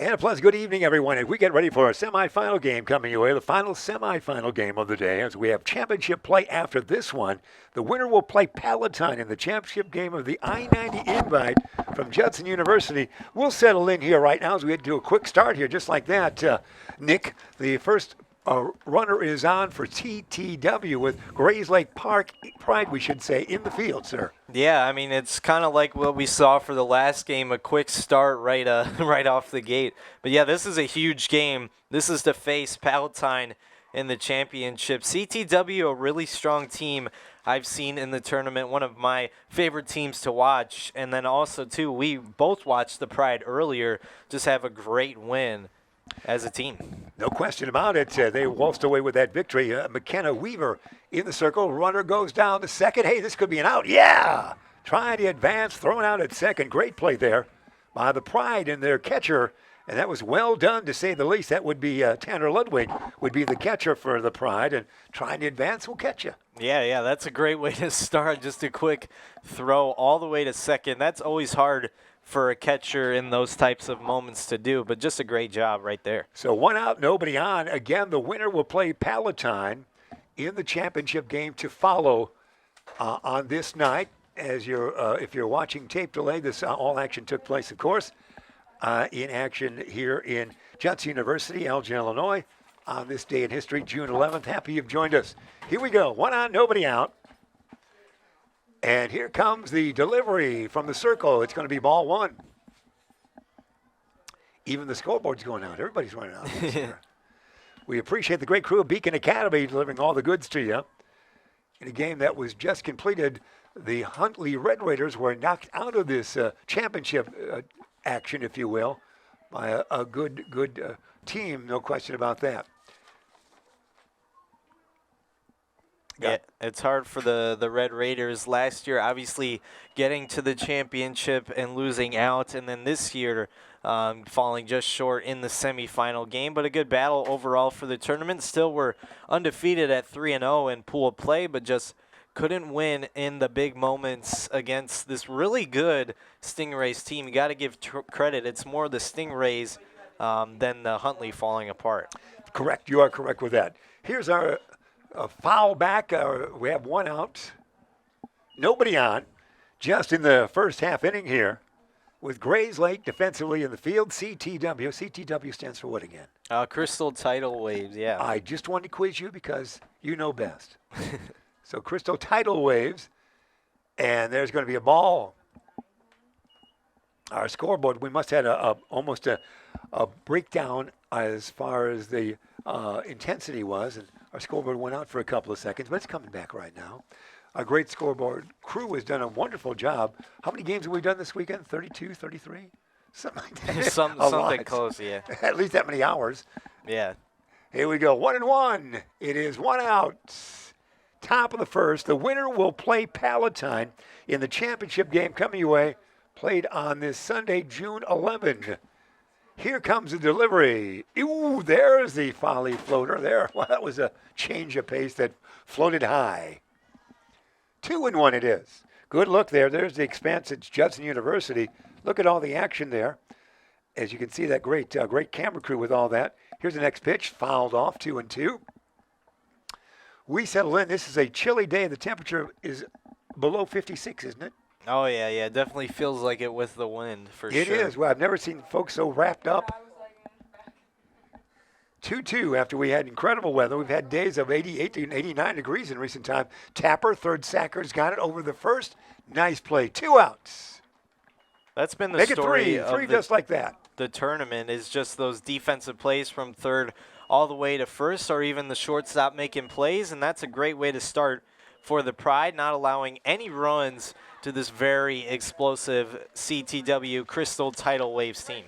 And a pleasant good evening, everyone. As we get ready for a semifinal game coming your way, the final semifinal game of the day, as we have championship play after this one. The winner will play Palatine in the championship game of the I-90 invite from Judson University. We'll settle in here right now as we do a quick start here, just like that. Nick, the first runner is on for CTW with Grayslake Pride, we should say, in the field, sir. Yeah, I mean, it's kind of like what we saw for the last game, a quick start right off the gate. But, yeah, this is a huge game. This is to face Palatine in the championship. CTW, a really strong team I've seen in the tournament, one of my favorite teams to watch. And then also, too, we both watched the Pride earlier, just have a great win as a team. No question about it. They waltzed away with that victory. McKenna Weaver in the circle. Runner goes down to second. Hey, this could be an out. Yeah! Trying to advance, thrown out at second. Great play there by the Pride and their catcher. And that was well done, to say the least. That would be Tanner Ludwig would be the catcher for the Pride. And trying to advance will catch you. Yeah, that's a great way to start. Just a quick throw all the way to second. That's always hard for a catcher in those types of moments to do, but just a great job right there. So one out, nobody on. Again, the winner will play Palatine in the championship game to follow on this night. As if you're watching tape delay, this all action took place, of course, in action here in Judson University, Elgin, Illinois, on this day in history, June 11th. Happy you've joined us. Here we go. One out, nobody out. And here comes the delivery from the circle. It's going to be ball one. Even the scoreboard's going out. Everybody's running out. We appreciate the great crew of Beacon Academy delivering all the goods to you. In a game that was just completed, the Huntley Red Raiders were knocked out of this championship action, if you will, by a good team. No question about that. Yeah, it's hard for the Red Raiders. Last year, obviously, getting to the championship and losing out, and then this year falling just short in the semifinal game. But a good battle overall for the tournament. Still, we're undefeated at 3-0 in pool play, but just couldn't win in the big moments against this really good Stingrays team. You got to give credit. It's more the Stingrays than the Huntley falling apart. Correct. You are correct with that. Here's our foul back. We have one out. Nobody on. Just in the first half inning here with Grayslake defensively in the field. CTW. CTW stands for what again? Crystal Tidal Waves, yeah. I just wanted to quiz you because you know best. So Crystal Tidal Waves. And there's going to be a ball. Our scoreboard, we must have had almost a breakdown as far as the intensity was. And our scoreboard went out for a couple of seconds, but it's coming back right now. Our great scoreboard crew has done a wonderful job. How many games have we done this weekend? 32, 33? Something like that. Something close, yeah. At least that many hours. Yeah. Here we go. 1-1. It is one out. Top of the first. The winner will play Palatine in the championship game coming your way, played on this Sunday, June 11th. Here comes the delivery. Ooh, there's the volley floater there. Well, that was a change of pace that floated high. 2-1 it is. Good look there. There's the expanse at Judson University. Look at all the action there. As you can see, that great camera crew with all that. Here's the next pitch. Fouled off, 2-2. We settle in. This is a chilly day. The temperature is below 56, isn't it? Oh, yeah. Definitely feels like it with the wind, for sure. It is. Well, I've never seen folks so wrapped up. 2-2 after we had incredible weather. We've had days of 88 and 89 degrees in recent time. Tapper, third sacker's got it over the first. Nice play. 2 outs. That's been the Make story it three just like that. The tournament is just those defensive plays from third all the way to first, or even the shortstop making plays, and that's a great way to start for the Pride, not allowing any runs to this very explosive CTW Crystal Tidal Waves team.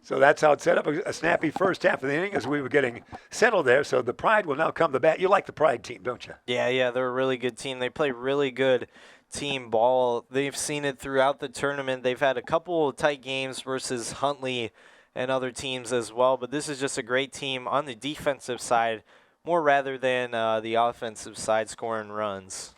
So that's how it set up, a snappy first half of the inning as we were getting settled there. So the Pride will now come to bat. You like the Pride team, don't you? Yeah, they're a really good team. They play really good team ball. They've seen it throughout the tournament. They've had a couple of tight games versus Huntley and other teams as well, but this is just a great team on the defensive side, more rather than the offensive side scoring runs.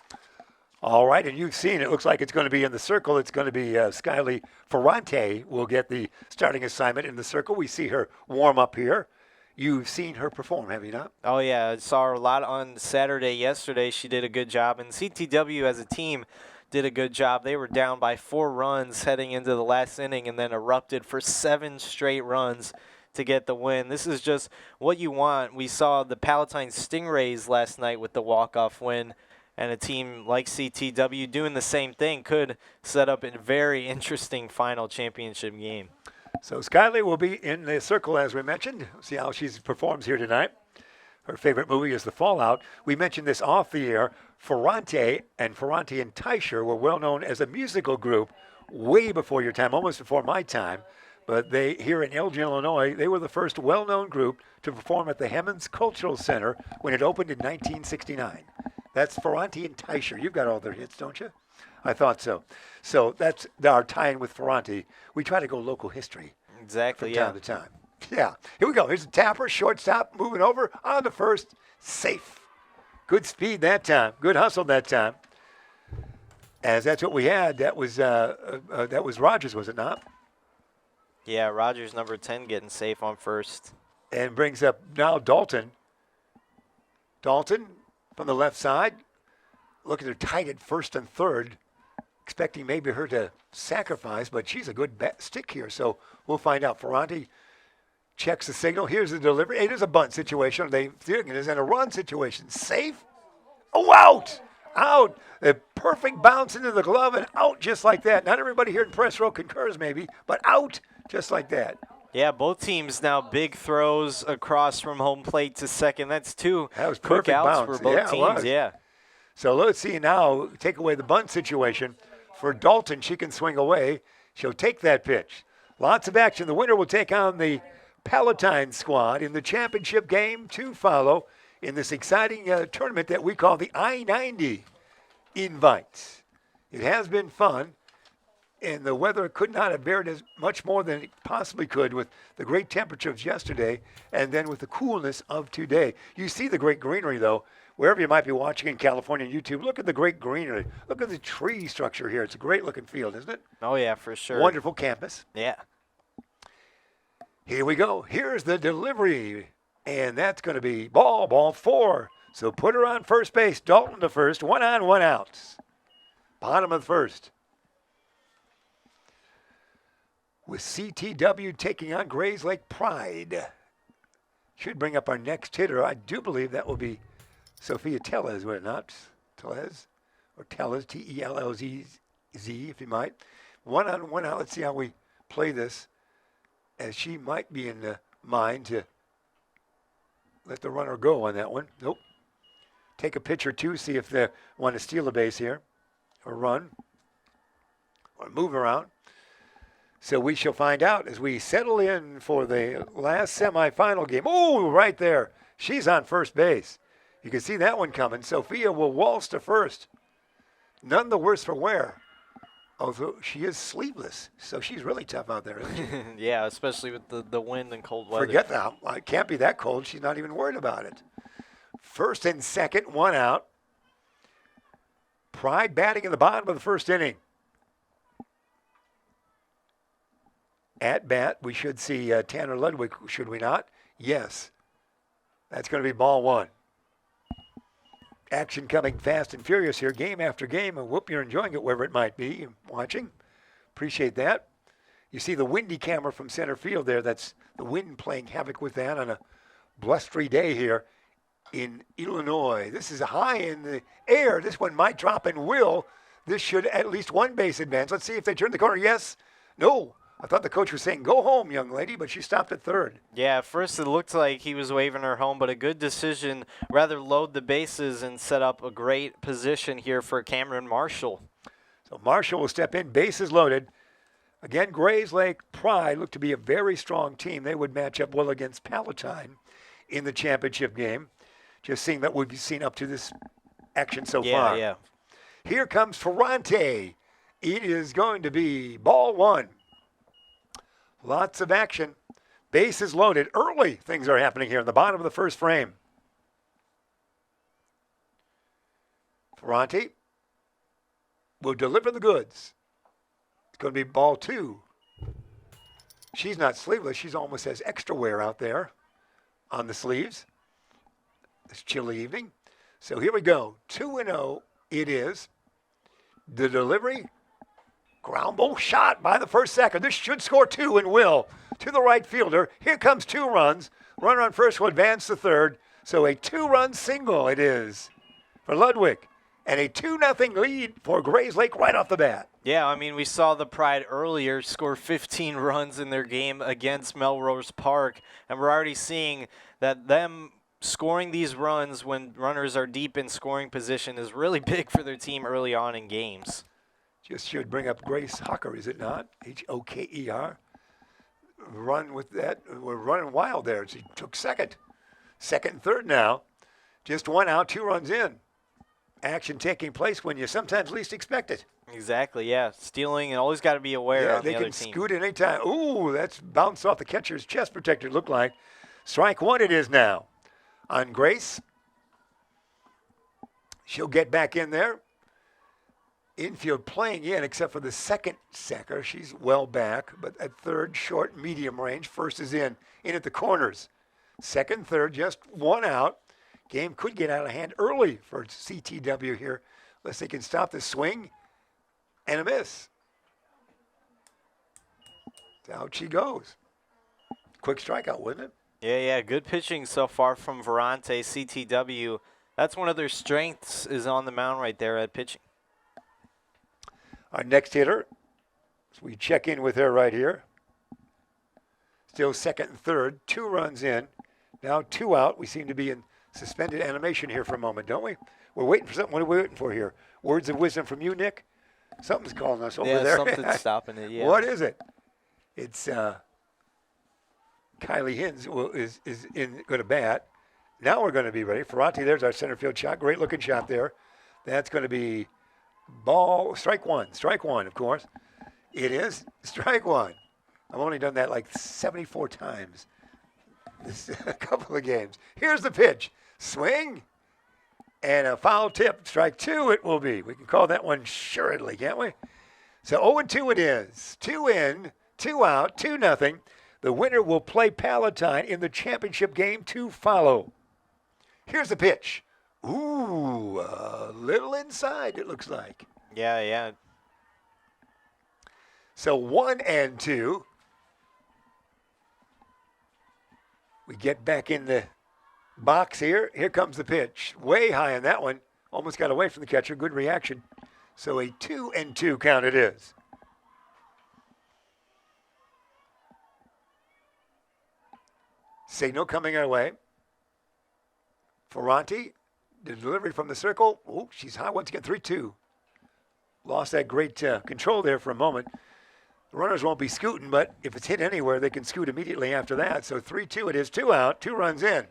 All right, and you've seen it. Looks like it's going to be in the circle. It's going to be Skyly Ferrante will get the starting assignment in the circle. We see her warm up here. You've seen her perform, have you not? Oh, yeah. I saw her a lot on Saturday. Yesterday, she did a good job. And CTW as a team did a good job. They were down by 4 runs heading into the last inning and then erupted for 7 straight runs to get the win. This is just what you want. We saw the Palatine Stingrays last night with the walk-off win. And a team like CTW doing the same thing could set up a very interesting final championship game. So Skyly will be in the circle, as we mentioned. See how she performs here tonight. Her favorite movie is The Fallout. We mentioned this off the air. Ferrante and Teicher were well known as a musical group way before your time, almost before my time. But they, here in Elgin, Illinois, they were the first well-known group to perform at the Hemmons Cultural Center when it opened in 1969. That's Ferrante and Teicher. You've got all their hits, don't you? I thought so. So that's our tie-in with Ferrante. We try to go local history. Exactly, from time to time. Yeah. Here we go. Here's a tapper, shortstop, moving over on the first. Safe. Good speed that time. Good hustle that time. As that's what we had. That was Rogers, was it not? Yeah, Rogers, number 10, getting safe on first. And brings up now Dalton. Dalton from the left side. Look at her tight at first and third. Expecting maybe her to sacrifice, but she's a good stick here, so we'll find out. Ferrante checks the signal. Here's the delivery. It is a bunt situation. They think it is in a run situation. Safe. Oh, out. Out. A perfect bounce into the glove and out just like that. Not everybody here in press row concurs maybe, but out just like that. Yeah, both teams now big throws across from home plate to second. That's 2 that was quick outs bounce. for both teams. Yeah. So let's see now, take away the bunt situation. For Dalton, she can swing away. She'll take that pitch. Lots of action. The winner will take on the Palatine squad in the championship game to follow in this exciting tournament that we call the I-90 Invites. It has been fun, and the weather could not have bared as much more than it possibly could with the great temperatures yesterday and then with the coolness of today. You see the great greenery, though. Wherever you might be watching in California and YouTube, look at the great greenery. Look at the tree structure here. It's a great-looking field, isn't it? Oh, yeah, for sure. Wonderful campus. Yeah. Here we go. Here's the delivery, and that's going to be ball 4. So put her on first base. Dalton to first. 1 on, 1 out. Bottom of the first. With CTW taking on Grayslake Pride. Should bring up our next hitter. I do believe that will be Sophia Tellez, would it not? Tellez? Or Tellez, T-E-L-L-Z, if you might. 1 on, 1 out. Let's see how we play this. As she might be in the mind to let the runner go on that one. Nope. Take a pitch or two, see if they want to steal a base here. Or run. Or move around. So we shall find out as we settle in for the last semifinal game. Oh, right there. She's on first base. You can see that one coming. Sophia will waltz to first. None the worse for wear. Although she is sleeveless, so she's really tough out there, isn't she? Yeah, especially with the wind and cold weather. Forget that. It can't be that cold. She's not even worried about it. First and second, 1 out. Pride batting in the bottom of the first inning. At bat, we should see Tanner Ludwig, should we not? Yes. That's going to be ball 1. Action coming fast and furious here, game after game. And whoop, you're enjoying it wherever it might be. Watching. Appreciate that. You see the windy camera from center field there. That's the wind playing havoc with that on a blustery day here in Illinois. This is high in the air. This one might drop and will. This should at least 1 base advance. Let's see if they turn the corner. Yes. No. I thought the coach was saying, go home, young lady, but she stopped at third. Yeah, at first it looked like he was waving her home, but a good decision. Rather load the bases and set up a great position here for Cameron Marshall. So Marshall will step in, bases loaded. Again, Grayslake Pride looked to be a very strong team. They would match up well against Palatine in the championship game. Just seeing that we've seen up to this action so far. Yeah. Here comes Ferrante. It is going to be ball 1. Lots of action. Bases loaded. Early things are happening here in the bottom of the first frame. Ferrante will deliver the goods. It's going to be ball 2. She's not sleeveless. She's almost has extra wear out there on the sleeves. This chilly evening. So here we go. 2-0 it is. The delivery. Ground ball shot by the first second. This should score 2 and will. To the right fielder. Here comes 2 runs. Runner on first will advance to third. So a 2-run single it is for Ludwig. And a 2-0 lead for Grayslake right off the bat. Yeah, I mean, we saw the Pride earlier score 15 runs in their game against Melrose Park, and we're already seeing that them scoring these runs when runners are deep in scoring position is really big for their team early on in games. Just should bring up Grace Hocker, is it not? Hoker. Run with that. We're running wild there. She took second. Second and third now. Just 1 out, 2 runs in. Action taking place when you sometimes least expect it. Exactly, yeah. Stealing and always got to be aware on the other team. They can scoot at any time. Ooh, that's bounced off the catcher's chest protector, looked like. Strike 1 it is now on Grace. She'll get back in there. Infield playing in except for the second secker. She's well back, but at third, short, medium range. First is in at the corners. Second, third, just 1 out. Game could get out of hand early for CTW here, unless they can stop the swing and a miss. Out she goes. Quick strikeout, wouldn't it? Yeah, good pitching so far from Verante, CTW. That's one of their strengths is on the mound right there at pitching. Our next hitter, so we check in with her right here. Still second and third, 2 runs in. Now 2 out. We seem to be in suspended animation here for a moment, don't we? We're waiting for something. What are we waiting for here? Words of wisdom from you, Nick? Something's calling us over there. Yeah, something's stopping it, yeah. What is it? It's Kylie Hins is going to bat. Now we're going to be ready. Ferranti, there's our center field shot. Great looking shot there. That's going to be ball, strike 1. Strike 1, of course. It is strike 1. I've only done that like 74 times. This a couple of games. Here's the pitch. Swing and a foul tip. Strike 2 it will be. We can call that one assuredly, can't we? So 0-2 it is. 2 in, 2 out, 2-0. The winner will play Palatine in the championship game to follow. Here's the pitch. Ooh, a little inside it looks like. Yeah. So 1-2. We get back in the box here. Here comes the pitch. Way high on that one. Almost got away from the catcher. Good reaction. So a 2-2 count it is. Signal coming our way. Ferranti, the delivery from the circle. Oh, she's high once again. 3-2. Lost that great control there for a moment. The runners won't be scooting, but if it's hit anywhere, they can scoot immediately after that. So 3-2 it is, 2 out, 2 runs in.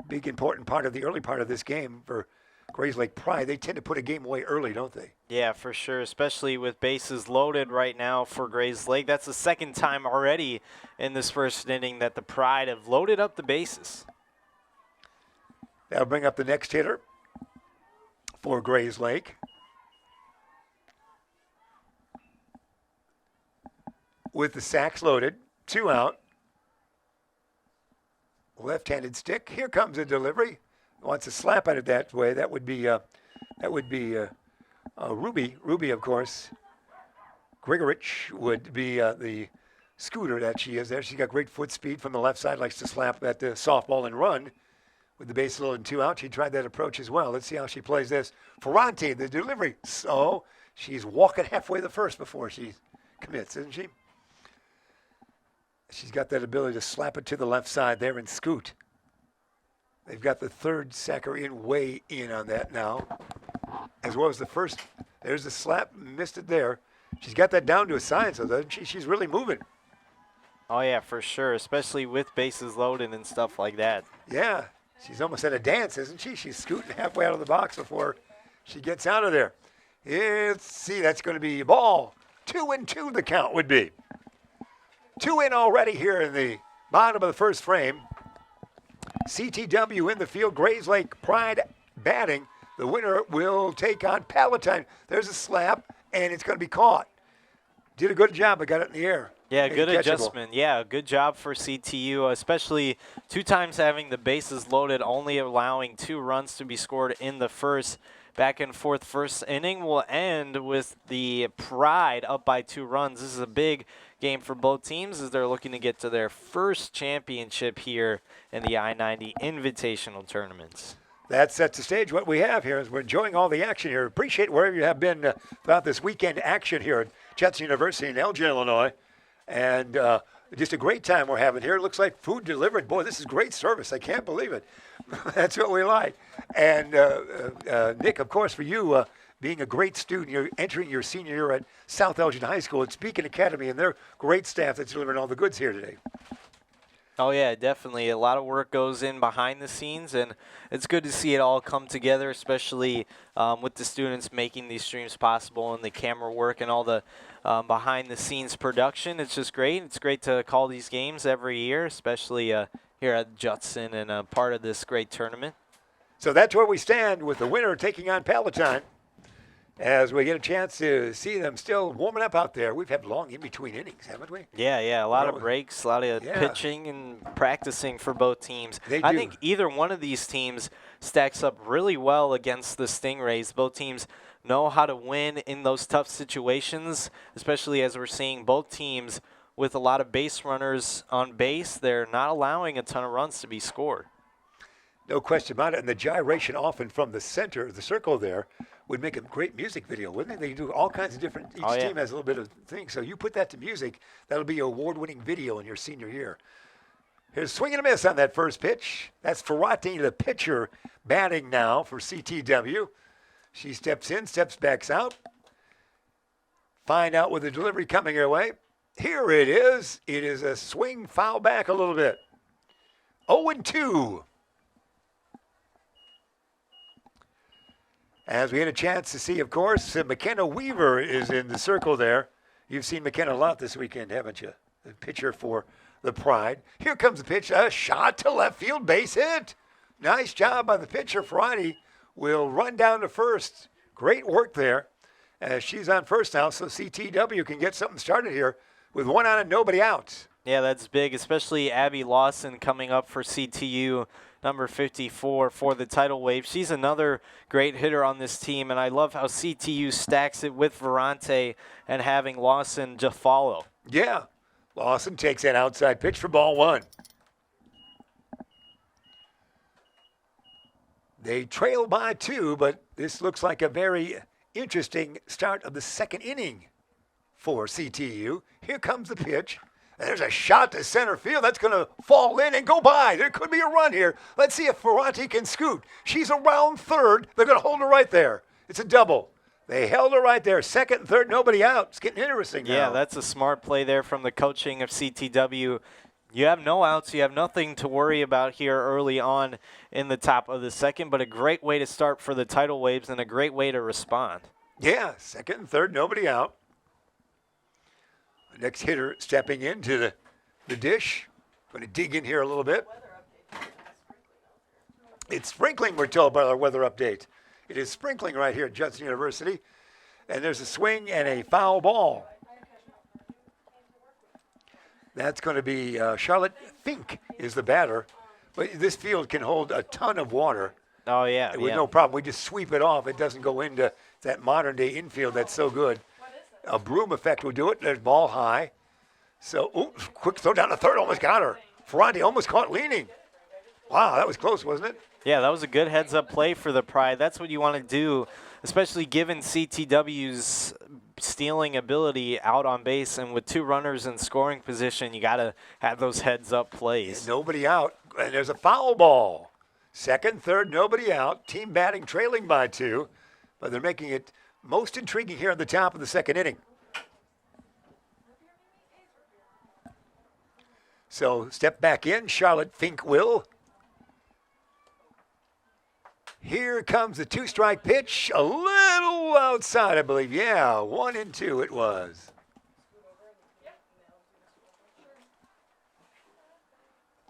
Big important part of the early part of this game for Grayslake Pride. They tend to put a game away early, don't they? Yeah, for sure, especially with bases loaded right now for Grayslake. That's the second time already in this first inning that the Pride have loaded up the bases. That'll bring up the next hitter for Grayslake. With the sacks loaded, 2 out. Left-handed stick. Here comes a delivery. Wants to slap at it that way. That would be Ruby. Ruby, of course. Grigorich would be the scooter that she is there. She's got great foot speed from the left side. Likes to slap at the softball and run. With the base loaded and 2 out, she tried that approach as well. Let's see how she plays this. Ferranti, the delivery. So she's walking halfway the first before she commits, isn't she? She's got that ability to slap it to the left side there and scoot. They've got the third sacker way in on that now, as well as the first. There's the slap, missed it there. She's got that down to a science, doesn't she? She's really moving. Oh, yeah, for sure, especially with bases loaded and stuff like that. Yeah, she's almost at a dance, isn't she? She's scooting halfway out of the box before she gets out of there. Let's see, that's going to be a ball. 2-2 the count would be. 2 in already here in the bottom of the first frame. CTW in the field. Grayslake Pride batting. The winner will take on Palatine. There's a slap, and it's going to be caught. Did a good job. I got it in the air. Yeah, good Catchable. adjustment. Yeah, good job for CTU, especially 2 times having the bases loaded, only allowing 2 runs to be scored in the first. Back and forth first inning will end with the Pride up by 2 runs. This is a big game for both teams as they're looking to get to their first championship here in the I-90 Invitational Tournaments. That sets the stage. What we have here is we're enjoying all the action here. Appreciate wherever you have been throughout this weekend action here at Judson University in Elgin, Illinois. And just a great time we're having here. It looks like food delivered. Boy, this is great service. I can't believe it. That's what we like. And Nick, of course, for you, being a great student, you're entering your senior year at South Elgin High School at Beacon Academy, and they're great staff that's delivering all the goods here today. Oh, yeah, definitely. A lot of work goes in behind the scenes, and it's good to see it all come together, especially with the students making these streams possible and the camera work and all the behind-the-scenes production. It's just great. It's great to call these games every year, especially here at Judson and part of this great tournament. So that's where we stand with the winner taking on Palatine. As we get a chance to see them still warming up out there. We've had long in-between innings, haven't we? Yeah, a lot of breaks, a lot of pitching and practicing for both teams. I think either one of these teams stacks up really well against the Stingrays. Both teams know how to win in those tough situations, especially as we're seeing both teams with a lot of base runners on base. They're not allowing a ton of runs to be scored. No question about it. And the gyration often from the center of the circle there would make a great music video, wouldn't they? They do all kinds of different, each team has a little bit of things. So you put that to music, that'll be an award-winning video in your senior year. Here's swing and a miss on that first pitch. That's Ferrati, the pitcher, batting now for CTW. She steps in, steps back out. Find out with the delivery coming her way. Here it is. It is a swing foul back a little bit. 0-2. As we had a chance to see, of course, McKenna Weaver is in the circle there. You've seen McKenna a lot this weekend, haven't you? The pitcher for the Pride. Here comes the pitch. A shot to left field, base hit. Nice job by the pitcher. Friday will run down to first. Great work there. As she's on first now, so CTW can get something started here with 1 out and nobody out. Yeah, that's big, especially Abby Lawson coming up for CTU, number 54 for the tidal wave. She's another great hitter on this team, and I love how CTU stacks it with Verante and having Lawson to follow. Yeah, Lawson takes that outside pitch for ball 1. They trail by 2, but this looks like a very interesting start of the second inning for CTU. Here comes the pitch. There's a shot to center field. That's going to fall in and go by. There could be a run here. Let's see if Ferrati can scoot. She's around third. They're going to hold her right there. It's a double. They held her right there. Second and third, nobody out. It's getting interesting now. Yeah, that's a smart play there from the coaching of CTW. You have no outs. You have nothing to worry about here early on in the top of the second, but a great way to start for the tidal waves and a great way to respond. Yeah, second and third, nobody out. Next hitter stepping into the dish. Going to dig in here a little bit. It's sprinkling, we're told by our weather update. It is sprinkling right here at Judson University. And there's a swing and a foul ball. That's going to be Charlotte Fink is the batter. But this field can hold a ton of water. Oh, yeah. With no problem. We just sweep it off. It doesn't go into that modern-day infield that's so good. A broom effect will do it. There's ball high. So, quick throw down the third. Almost got her. Ferrati almost caught leaning. Wow, that was close, wasn't it? Yeah, that was a good heads-up play for the Pride. That's what you want to do, especially given CTW's stealing ability out on base. And with 2 runners in scoring position, you got to have those heads-up plays. And nobody out. And there's a foul ball. Second, third, nobody out. Team batting trailing by 2. But they're making it most intriguing here at the top of the second inning. So step back in, Charlotte Fink will. Here comes the 2-strike pitch, a little outside, I believe. Yeah, 1-2 it was.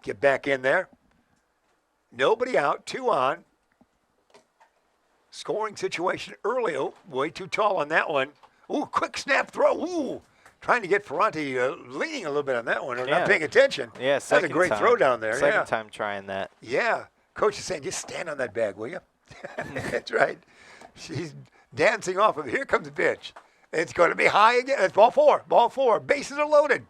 Get back in there. Nobody out, 2 on. Scoring situation early. Oh, way too tall on that one. Ooh, quick snap throw. Ooh, trying to get Ferranti leaning a little bit on that one or not paying attention. Yeah, that's a great throw down there. Second time trying that. Yeah. Coach is saying, just stand on that bag, will you? That's right. She's dancing off of it. Here comes the pitch. It's going to be high again. It's ball four. Ball four. Bases are loaded.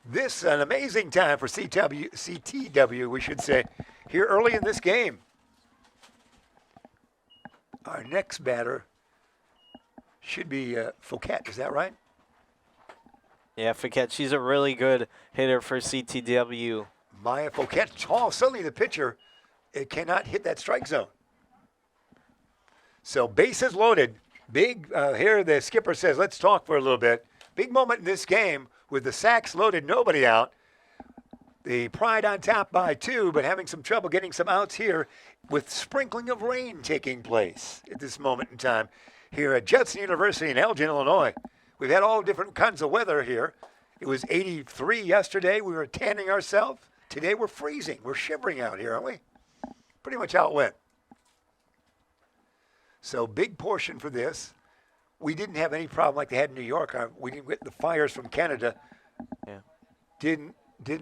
This an amazing time for CTW, we should say, here early in this game. Our next batter should be Fouquet. Is that right? Yeah, Fouquet. She's a really good hitter for CTW. Maya Fouquet, tall. Suddenly the pitcher it cannot hit that strike zone. So bases loaded. Big, here the skipper says, let's talk for a little bit. Big moment in this game with the sacks loaded, nobody out. The Pride on top by 2, but having some trouble getting some outs here with sprinkling of rain taking place at this moment in time here at Judson University in Elgin, Illinois. We've had all different kinds of weather here. It was 83 yesterday. We were tanning ourselves. Today we're freezing. We're shivering out here, aren't we? Pretty much how it went. So big portion for this. We didn't have any problem like they had in New York. We didn't get the fires from Canada. Yeah. Didn't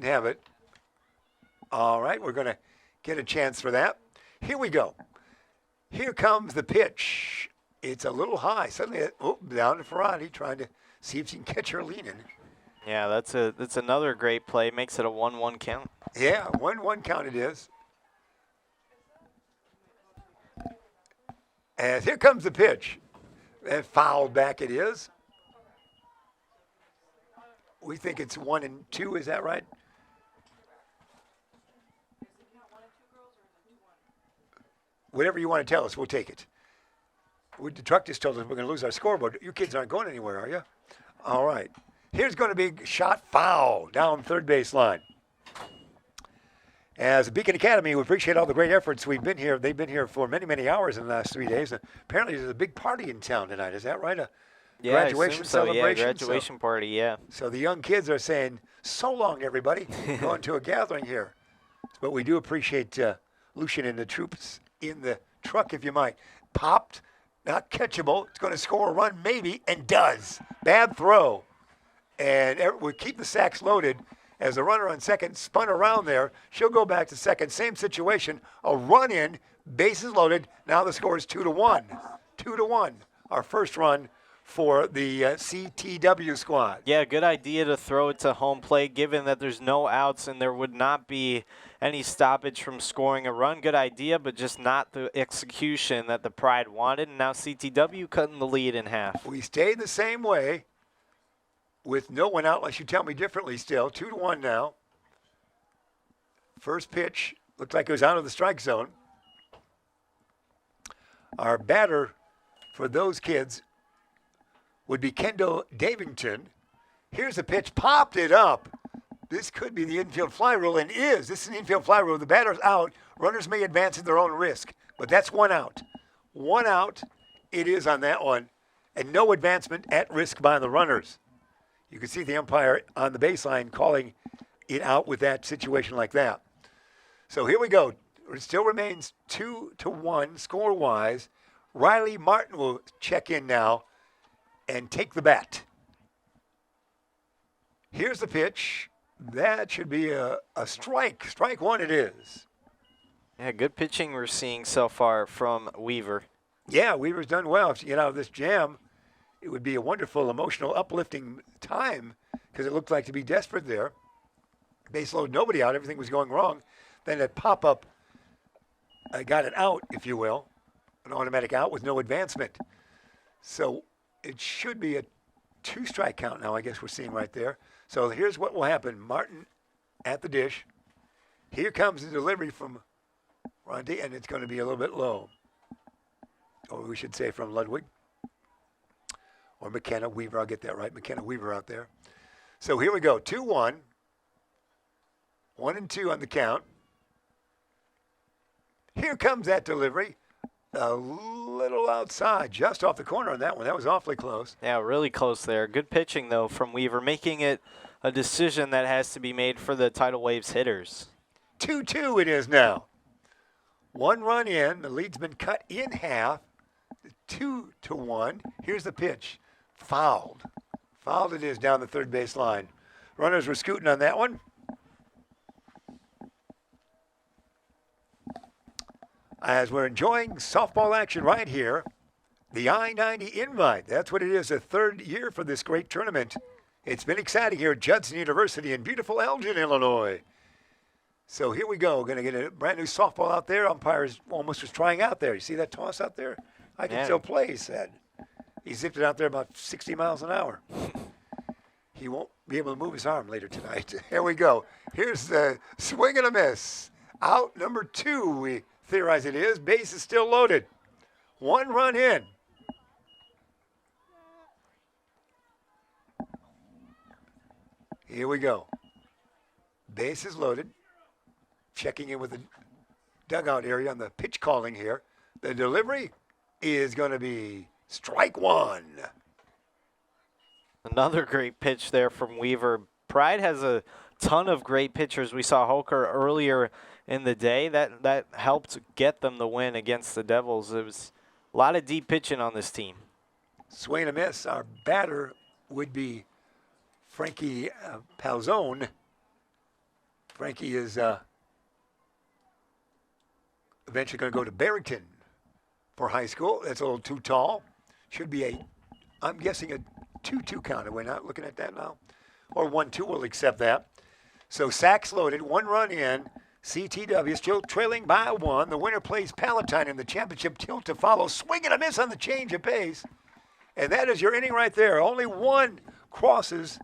have it. All right, we're going to get a chance for that. Here we go. Here comes the pitch. It's a little high. Suddenly, down to Ferranti trying to see if she can catch her leaning. Yeah, that's another great play. Makes it a 1-1 count. Yeah, 1-1 count it is. And here comes the pitch. And fouled back it is. We think it's 1-2, is that right? Whatever you want to tell us, we'll take it. The truck just told us we're going to lose our scoreboard. You kids aren't going anywhere, are you? All right. Here's going to be shot foul down third base line. As Beacon Academy, we appreciate all the great efforts. We've been here. They've been here for many, many hours in the last 3 days. Apparently, there's a big party in town tonight. Is that right? A graduation celebration? Yeah, graduation party, yeah. So the young kids are saying, so long, everybody. Going to a gathering here. But we do appreciate Lucian and the troops in the truck, if you might. Popped, not catchable. It's going to score a run, maybe, and does. Bad throw. And we keep the sacks loaded. As the runner on second spun around there, she'll go back to second. Same situation. A run in, bases loaded. Now the score is 2-1. 2-1. Our first run for the CTW squad. Yeah, good idea to throw it to home plate, given that there's no outs and there would not be any stoppage from scoring a run. Good idea, but just not the execution that the Pride wanted. And now CTW cutting the lead in half. We stayed the same way with no one out, unless you tell me differently still. 2-1 now. First pitch looked like it was out of the strike zone. Our batter for those kids would be Kendall Davington. Here's the pitch, popped it up. This could be the infield fly rule, and is. This is an infield fly rule. The batter's out. Runners may advance at their own risk, but that's 1 out. 1 out it is on that one, and no advancement at risk by the runners. You can see the umpire on the baseline calling it out with that situation like that. So here we go. It still remains 2-1 score-wise. Riley Martin will check in now and take the bat. Here's the pitch. That should be a strike. Strike one it is. Yeah, good pitching we're seeing so far from Weaver. Yeah, Weaver's done well. If you get out of this jam, it would be a wonderful, emotional, uplifting time because it looked like to be desperate there. Base load, nobody out. Everything was going wrong. Then that pop-up got it out, if you will, an automatic out with no advancement. So it should be a 2-strike count now, I guess we're seeing right there. So here's what will happen. Martin at the dish. Here comes the delivery from Ronde, and it's going to be a little bit low. Or we should say from Ludwig. Or McKenna Weaver, I'll get that right. McKenna Weaver out there. So here we go, 2-1. 1-2 on the count. Here comes that delivery. A little outside, just off the corner on that one. That was awfully close. Yeah, really close there. Good pitching, though, from Weaver, making it a decision that has to be made for the Tidal Waves hitters. 2-2 it is now. 1 run in. The lead's been cut in half. 2-1. Here's the pitch. Fouled. Fouled it is down the third base line. Runners were scooting on that one. As we're enjoying softball action right here, the I-90 Invite. That's what it is, the third year for this great tournament. It's been exciting here at Judson University in beautiful Elgin, Illinois. So here we go. Going to get a brand new softball out there. Umpires almost was trying out there. You see that toss out there? I can still play, he said. He zipped it out there about 60 miles an hour. He won't be able to move his arm later tonight. Here we go. Here's the swing and a miss. Out number 2, we theorize it is. Base is still loaded. 1 run in. Here we go. Base is loaded. Checking in with the dugout area on the pitch calling here. The delivery is going to be strike 1. Another great pitch there from Weaver. Pride has a ton of great pitchers. We saw Holker earlier in the day. That helped get them the win against the Devils. It was a lot of deep pitching on this team. Swing and a miss. Our batter would be Frankie Palzone. Frankie is eventually going to go to Barrington for high school. That's a little too tall. Should be I'm guessing a 2-2 count. We're not looking at that now. Or 1-2, we'll accept that. So sacks loaded, 1 run in. CTW still trailing by 1. The winner plays Palatine in the championship tilt to follow. Swing and a miss on the change of pace. And that is your inning right there. Only 1 crosses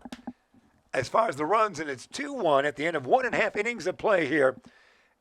as far as the runs, and it's 2-1 at the end of 1.5 innings of play here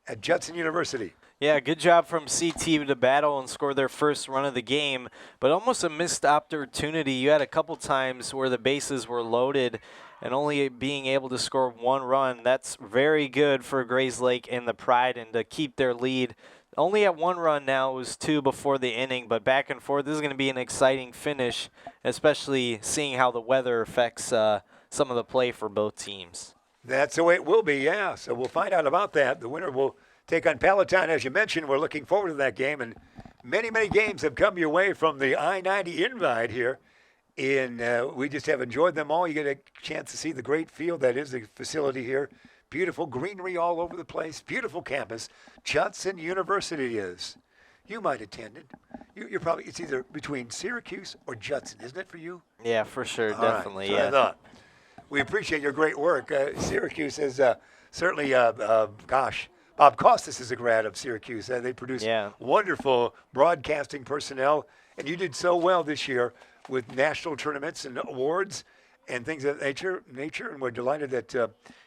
at Judson University. Yeah, good job from CT to battle and score their first run of the game, but almost a missed opportunity. You had a couple times where the bases were loaded and only being able to score 1 run. That's very good for Grayslake and the Pride, and to keep their lead. Only at 1 run now. It was 2 before the inning, but back and forth. This is going to be an exciting finish, especially seeing how the weather affects some of the play for both teams. That's the way it will be, yeah. So we'll find out about that. The winner will take on Palatine. As you mentioned, we're looking forward to that game, and many, many games have come your way from the I-90 Invite here. We just have enjoyed them all. You get a chance to see the great field that is the facility here. Beautiful greenery all over the place. Beautiful campus. Judson University is. You might attend it. You're probably, it's either between Syracuse or Judson, isn't it for you? Yeah, for sure, all definitely. Right, yeah. I thought. We appreciate your great work. Syracuse is certainly, Bob Costas is a grad of Syracuse. They produce wonderful broadcasting personnel, and you did so well this year with national tournaments and awards and things of that nature, and we're delighted that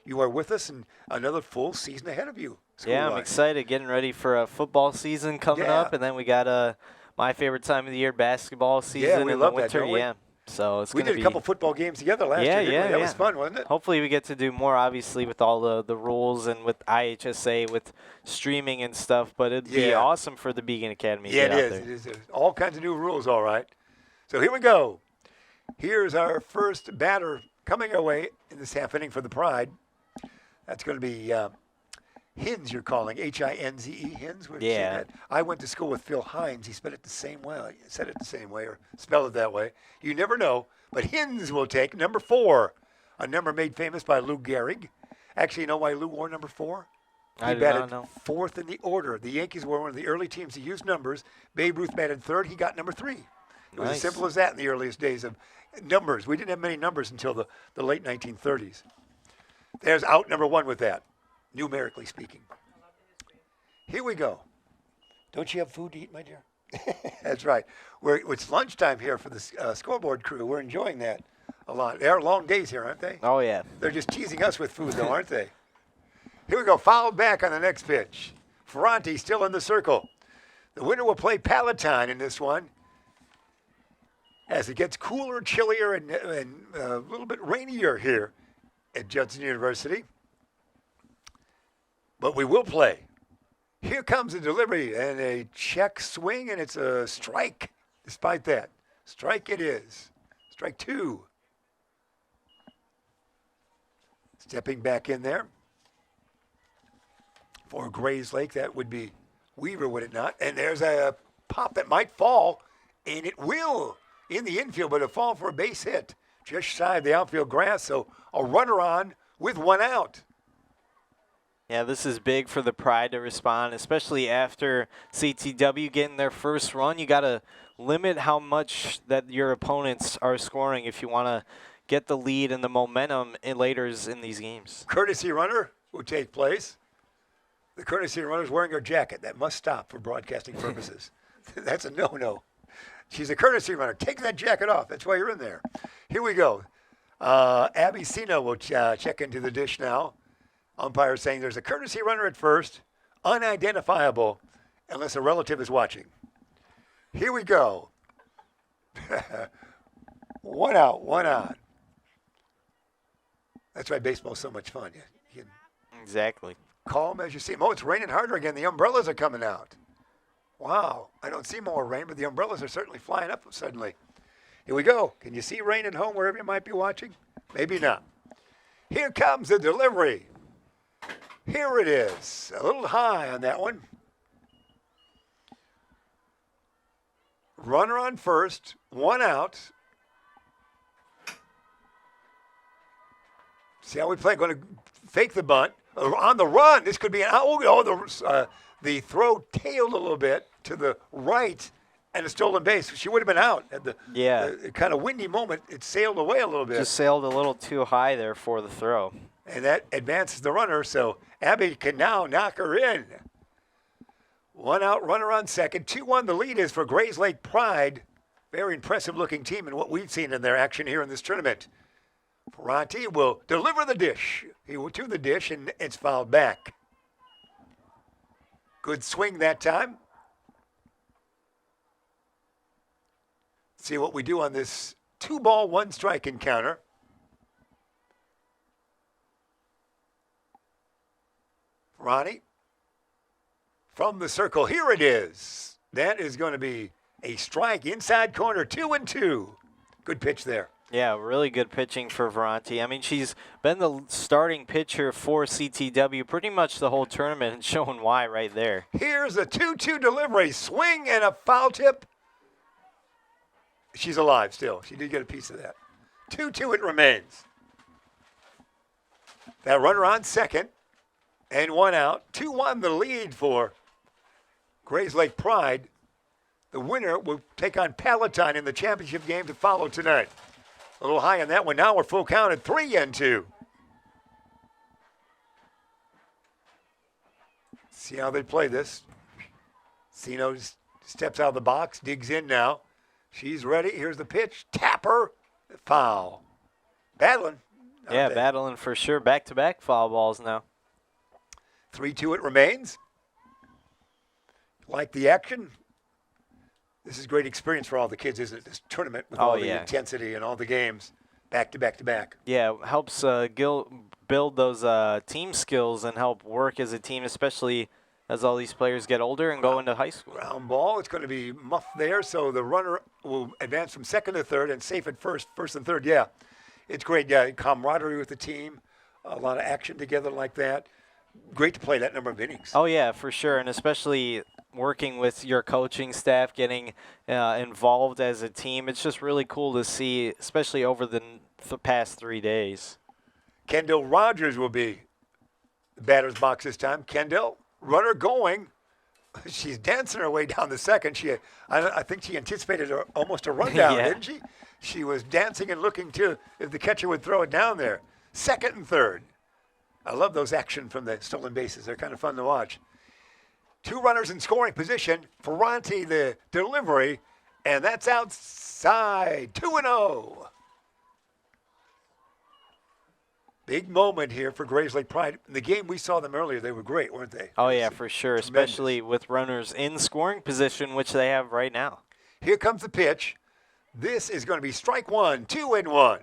you are with us and another full season ahead of you. Yeah, I'm excited, getting ready for a football season coming up, and then we got my favorite time of the year, basketball season in the winter. That, don't we? Yeah. So it's we did a couple football games together last year. That was fun, wasn't it? Hopefully we get to do more, obviously, with all the rules and with IHSA, with streaming and stuff. But it'd be awesome for the Beacon Academy. Yeah, it is. There's all kinds of new rules, all right. So here we go. Here's our first batter coming our way in this half inning for the Pride. That's going to be Hins, you're calling, H-I-N-Z-E, Hins. Yeah. I went to school with Phil Hines. He said it the same way. He said it the same way or spelled it that way. You never know. But Hins will take number 4, a number made famous by Lou Gehrig. Actually, you know why Lou wore number 4? He batted 4th in the order. The Yankees were one of the early teams to use numbers. Babe Ruth batted 3rd. He got number 3. It was as simple as that in the earliest days of numbers. We didn't have many numbers until the late 1930s. There's out number 1 with that, numerically speaking. Here we go. Don't you have food to eat, my dear? That's right. It's lunchtime here for the scoreboard crew. We're enjoying that a lot. They are long days here, aren't they? Oh, yeah. They're just teasing us with food, though, aren't they? Here we go. Fouled back on the next pitch. Ferranti still in the circle. The winner will play Palatine in this one. As it gets cooler, chillier, and a little bit rainier here at Judson University. But we will play. Here comes a delivery and a check swing, and it's a strike. Despite that, strike it is. Strike 2. Stepping back in there for Grayslake, that would be Weaver, would it not? And there's a pop that might fall, and it will in the infield, but it'll fall for a base hit just shy of the outfield grass. So a runner on with one out. Yeah, this is big for the Pride to respond, especially after CTW getting their first run. You got to limit how much that your opponents are scoring if you want to get the lead and the momentum later in these games. Courtesy runner will take place. The courtesy runner is wearing her jacket. That must stop for broadcasting purposes. That's a no-no. She's a courtesy runner. Take that jacket off. That's why you're in there. Here we go. Abby Sino will check into the dish now. Umpire saying there's a courtesy runner at first, unidentifiable, unless a relative is watching. Here we go. One out, one on. That's why baseball's so much fun. You Exactly. calm as you see. Oh, it's raining harder again. The umbrellas are coming out. Wow. I don't see more rain, but the umbrellas are certainly flying up suddenly. Here we go. Can you see rain at home wherever you might be watching? Maybe not. Here comes the delivery. Here it is. A little high on that one. Runner on first. One out. See how we play? Going to fake the bunt. On the run. This could be an out. Oh, the throw tailed a little bit to the right and a stolen base. She would have been out at the kind of windy moment. It sailed away a little bit. Just sailed a little too high there for the throw. And that advances the runner, so Abby can now knock her in. One out, runner on second. 2-1, the lead is for Grayslake Pride. Very impressive-looking team in what we've seen in their action here in this tournament. Ferranti will deliver the dish. He will to the dish, and it's fouled back. Good swing that time. See what we do on this 2-ball, 1-strike encounter. Ronnie, from the circle, here it is. That is going to be a strike inside corner, 2-2. Good pitch there. Yeah, really good pitching for Ferranti. I mean, she's been the starting pitcher for CTW pretty much the whole tournament and showing why right there. Here's a 2-2 delivery, swing and a foul tip. She's alive still. She did get a piece of that. 2-2 it remains. That runner on second. And one out. 2-1 the lead for Grayslake Pride. The winner will take on Palatine in the championship game to follow tonight. A little high on that one. Now we're full count at 3-2. See how they play this. Sino steps out of the box, digs in now. She's ready. Here's the pitch. Tapper. Foul. Battling. Yeah, battling for sure. Back-to-back foul balls now. 3-2 it remains. Like the action? This is great experience for all the kids, isn't it? This tournament with all the intensity and all the games back to back to back. Yeah, helps build those team skills and help work as a team, especially as all these players get older and go into high school. Ground ball. It's going to be muffed there, so the runner will advance from second to third and safe at first and third. Yeah, it's great. Yeah, camaraderie with the team, a lot of action together like that. Great to play that number of innings. Oh, yeah, for sure, and especially working with your coaching staff, getting involved as a team. It's just really cool to see, especially over the past 3 days. Kendall Rogers will be the batter's box this time. Kendall, runner going. She's dancing her way down the second. I think she anticipated almost a rundown, Yeah. didn't she? She was dancing and looking to if the catcher would throw it down there. Second and third. I love those action from the stolen bases. They're kind of fun to watch. Two runners in scoring position. Ferranti, the delivery, and that's outside. 2-0. Big moment here for Grayslake Pride. In the game we saw them earlier, they were great, weren't they? Oh, yeah, for sure, Tremendous. especially with runners in scoring position, which they have right now. Here comes the pitch. This is going to be strike one, 2-1.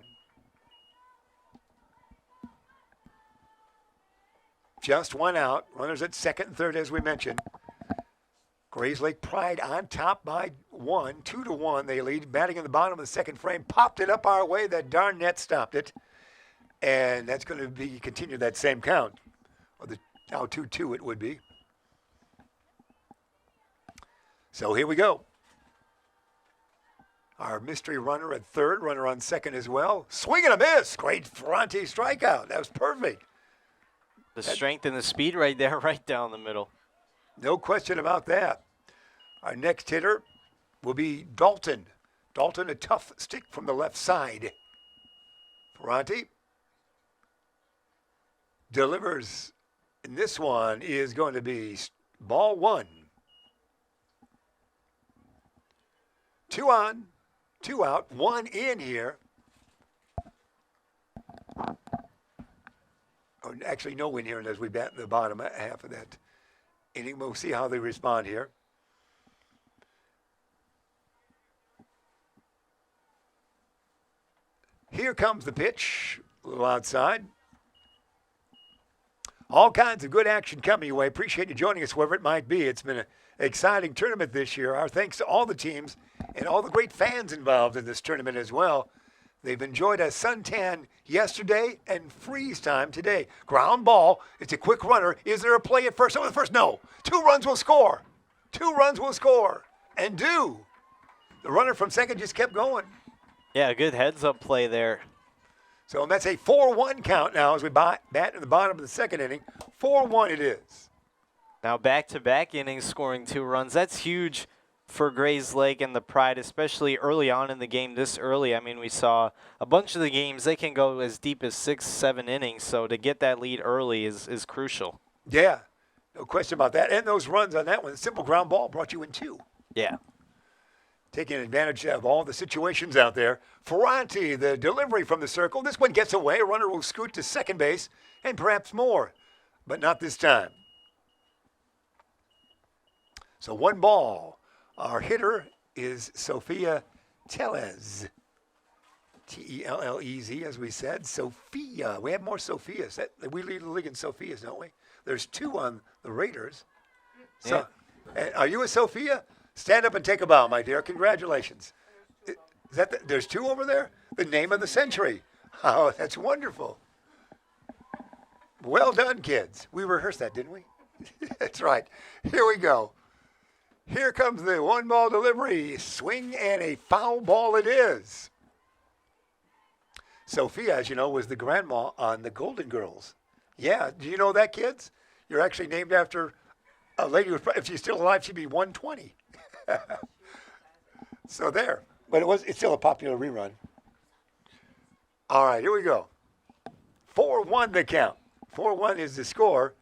Just one out. Runners at second and third, as we mentioned. Grayslake Pride on top by 1, 2-1. They lead. Batting in the bottom of the second frame. Popped it up our way. That darn net stopped it. And that's going to be continue that same count. Or now 2-2 it would be. So here we go. Our mystery runner at third, runner on second as well. Swing and a miss. Great Ferranti strikeout. That was perfect. The strength and the speed right there, right down the middle. No question about that. Our next hitter will be Dalton. Dalton, a tough stick from the left side. Ferranti delivers, and this one is going to be ball one. 2 on, 2 out, 1 in here. Oh, actually, no win here as we bat the bottom half of that inning. We'll see how they respond here. Here comes the pitch, a little outside. All kinds of good action coming your way. Appreciate you joining us, wherever it might be. It's been an exciting tournament this year. Our thanks to all the teams and all the great fans involved in this tournament as well. They've enjoyed a suntan yesterday and freeze time today. Ground ball. It's a quick runner. Is there a play at first? Oh, the first, no. 2 runs will score. 2 runs will score. And do. The runner from second just kept going. Yeah, good heads-up play there. So that's a 4-1 count now as we bat in the bottom of the second inning. 4-1 it is. Now back-to-back innings scoring 2 runs. That's huge for Grayslake and the Pride, especially early on in the game this early. I mean, we saw a bunch of the games, they can go as deep as 6, 7 innings. So to get that lead early is crucial. Yeah, no question about that. And those runs on that one, simple ground ball brought you in 2. Yeah. Taking advantage of all the situations out there. Ferranti, the delivery from the circle. This one gets away. A runner will scoot to second base and perhaps more, but not this time. So 1 ball. Our hitter is Sophia Tellez. Tellez, as we said. Sophia. We have more Sophias. We lead the league in Sophias, don't we? There's 2 on the Raiders. So, are you a Sophia? Stand up and take a bow, my dear. Congratulations. Is that there's 2 over there? The name of the century. Oh, that's wonderful. Well done, kids. We rehearsed that, didn't we? That's right. Here we go. Here comes the 1-ball delivery. Swing and a foul ball it is. Sophia, as you know, was the grandma on the Golden Girls. Yeah, do you know that, kids? You're actually named after a lady who, if she's still alive, she'd be 120. So there. But it's still a popular rerun. All right, here we go. 4-1 the count. 4-1 is the score.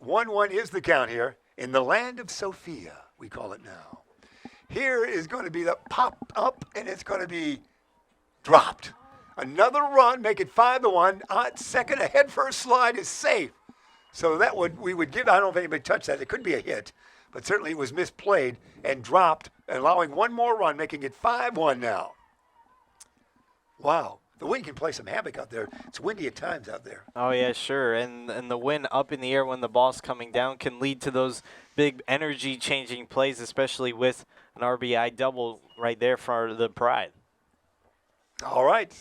1-1 is the count here. In the land of Sophia, we call it now. Here is going to be the pop up, and it's going to be dropped. Another run, make it 5-1. On second, a head first slide is safe. So that we would give, I don't know if anybody touched that. It could be a hit, but certainly it was misplayed and dropped, allowing 1 more run, making it 5-1 now. Wow. The wind can play some havoc out there. It's windy at times out there. Oh, yeah, sure. And the wind up in the air when the ball's coming down can lead to those big energy-changing plays, especially with an RBI double right there for the Pride. All right.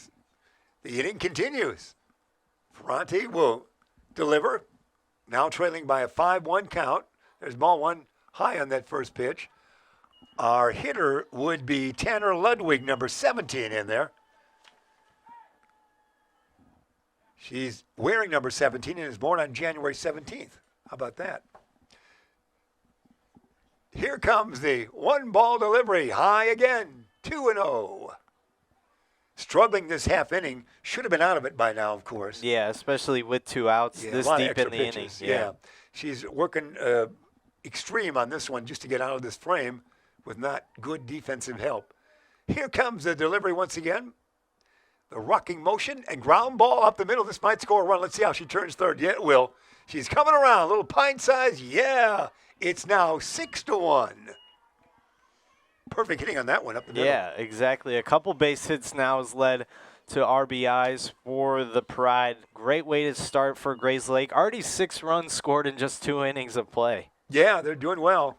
The inning continues. Ferranti will deliver. Now trailing by a 5-1 count. There's ball 1 high on that first pitch. Our hitter would be Tanner Ludwig, number 17 in there. She's wearing number 17 and is born on January 17th. How about that? Here comes the 1-ball delivery. High again. 2-0. Struggling this half inning. Should have been out of it by now, of course. Yeah, especially with 2 outs this deep in the inning. Yeah. She's working extreme on this one just to get out of this frame with not good defensive help. Here comes the delivery once again. The rocking motion and ground ball up the middle. This might score a run. Let's see how she turns third. Yeah, it will. She's coming around. A little pint size. Yeah. It's now 6-1. Perfect hitting on that one up the middle. Yeah, exactly. A couple base hits now has led to RBIs for the Pride. Great way to start for Grayslake. Already 6 runs scored in just 2 innings of play. Yeah, they're doing well.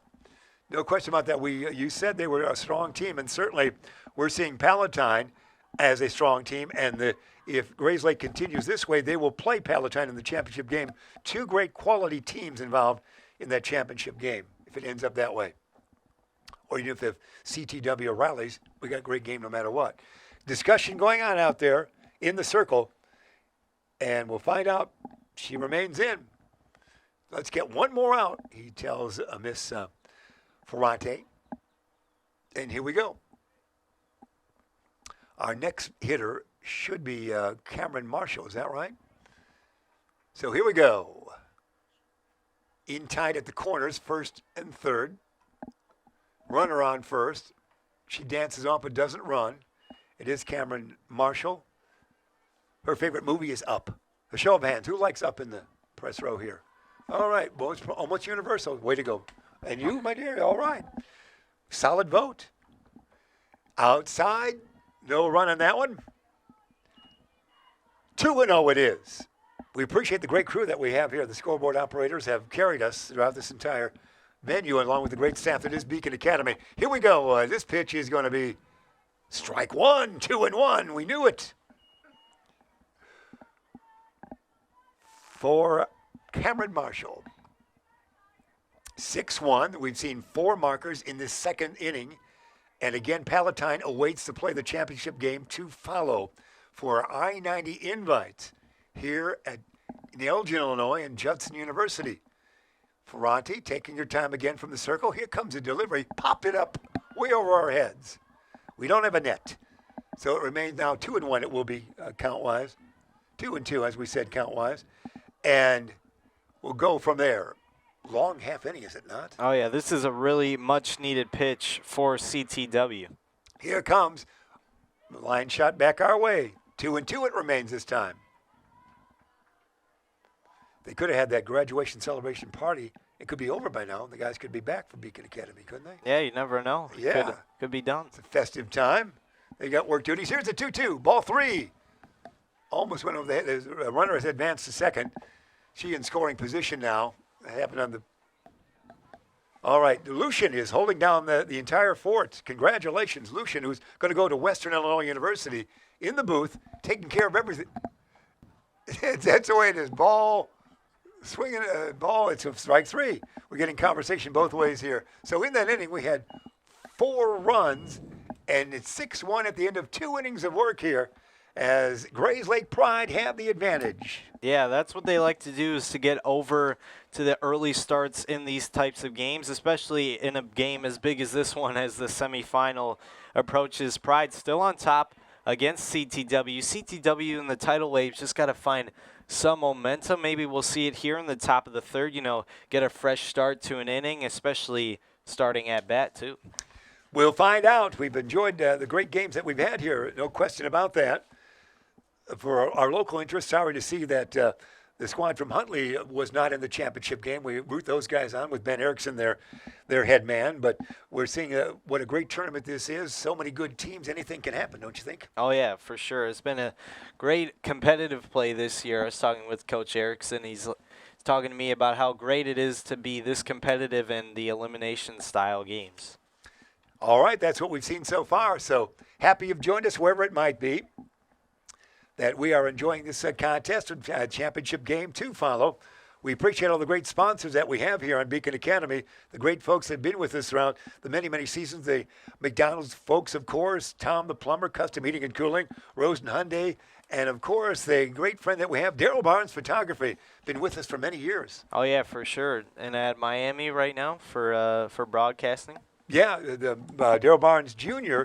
No question about that. You said they were a strong team, and certainly we're seeing Palatine as a strong team. And if Grayslake continues this way, they will play Palatine in the championship game. 2 great quality teams involved in that championship game if it ends up that way. or even if CTW rallies, we got a great game no matter what. Discussion going on out there in the circle, and we'll find out. She remains in. Let's get one more out, he tells Miss Ferrante. And here we go. Our next hitter should be Cameron Marshall. Is that right? So here we go. In tight at the corners, first and third. Runner on first. She dances off but doesn't run. It is Cameron Marshall. Her favorite movie is Up. A show of hands. Who likes Up in the press row here? All right. Well, it's almost universal. Way to go. And you, my dear, all right. Solid vote. Outside. No run on that one. 2-0 it is. We appreciate the great crew that we have here. The scoreboard operators have carried us throughout this entire venue, along with the great staff that is Beacon Academy. Here we go. This pitch is going to be strike one, 2-1. We knew it. For Cameron Marshall. 6-1. We've seen 4 markers in this second inning. And again, Palatine awaits to play the championship game to follow for our I-90 invite here at Elgin, Illinois, and Judson University. Ferrante taking your time again from the circle. Here comes a delivery. Popped it up way over our heads. We don't have a net. So it remains now 2-1. It will be count-wise. 2-2, as we said, count-wise. And we'll go from there. Long half inning, is it not? Oh, yeah. This is a really much-needed pitch for CTW. Here comes. Line shot back our way. 2-2 it remains this time. They could have had that graduation celebration party. It could be over by now. The guys could be back from Beacon Academy, couldn't they? Yeah, you never know. Yeah. Could be done. It's a festive time. They got work duties. Here's a 2-2. Ball 3. Almost went over the head. The runner has advanced to second. She in scoring position now. That happened on the... All right, Lucian is holding down the entire fort. Congratulations, Lucian, who's going to go to Western Illinois University in the booth, taking care of everything. That's the way it is. Ball, swinging ball, it's a strike 3. We're getting conversation both ways here. So in that inning, we had 4 runs, and it's 6-1 at the end of 2 innings of work here, as Grayslake Pride have the advantage. Yeah, that's what they like to do, is to get over to the early starts in these types of games, especially in a game as big as this one as the semifinal approaches. Pride still on top against CTW. CTW in the tidal waves just got to find some momentum. Maybe we'll see it here in the top of the third, get a fresh start to an inning, especially starting at bat too. We'll find out. We've enjoyed the great games that we've had here, no question about that. For our local interest, sorry to see that the squad from Huntley was not in the championship game. We root those guys on with Ben Erickson, their head man. But we're seeing what a great tournament this is. So many good teams. Anything can happen, don't you think? Oh, yeah, for sure. It's been a great competitive play this year. I was talking with Coach Erickson. He's talking to me about how great it is to be this competitive in the elimination-style games. All right, that's what we've seen so far. So happy you've joined us, wherever it might be, that we are enjoying this contest and championship game to follow. We appreciate all the great sponsors that we have here on Beacon Academy, the great folks that have been with us throughout the many, many seasons. The McDonald's folks, of course, Tom the Plumber, Custom Heating and Cooling, Rosen Hyundai, and, of course, the great friend that we have, Daryl Barnes Photography, been with us for many years. Oh, yeah, for sure. And at Miami right now for broadcasting. Yeah, Daryl Barnes Jr.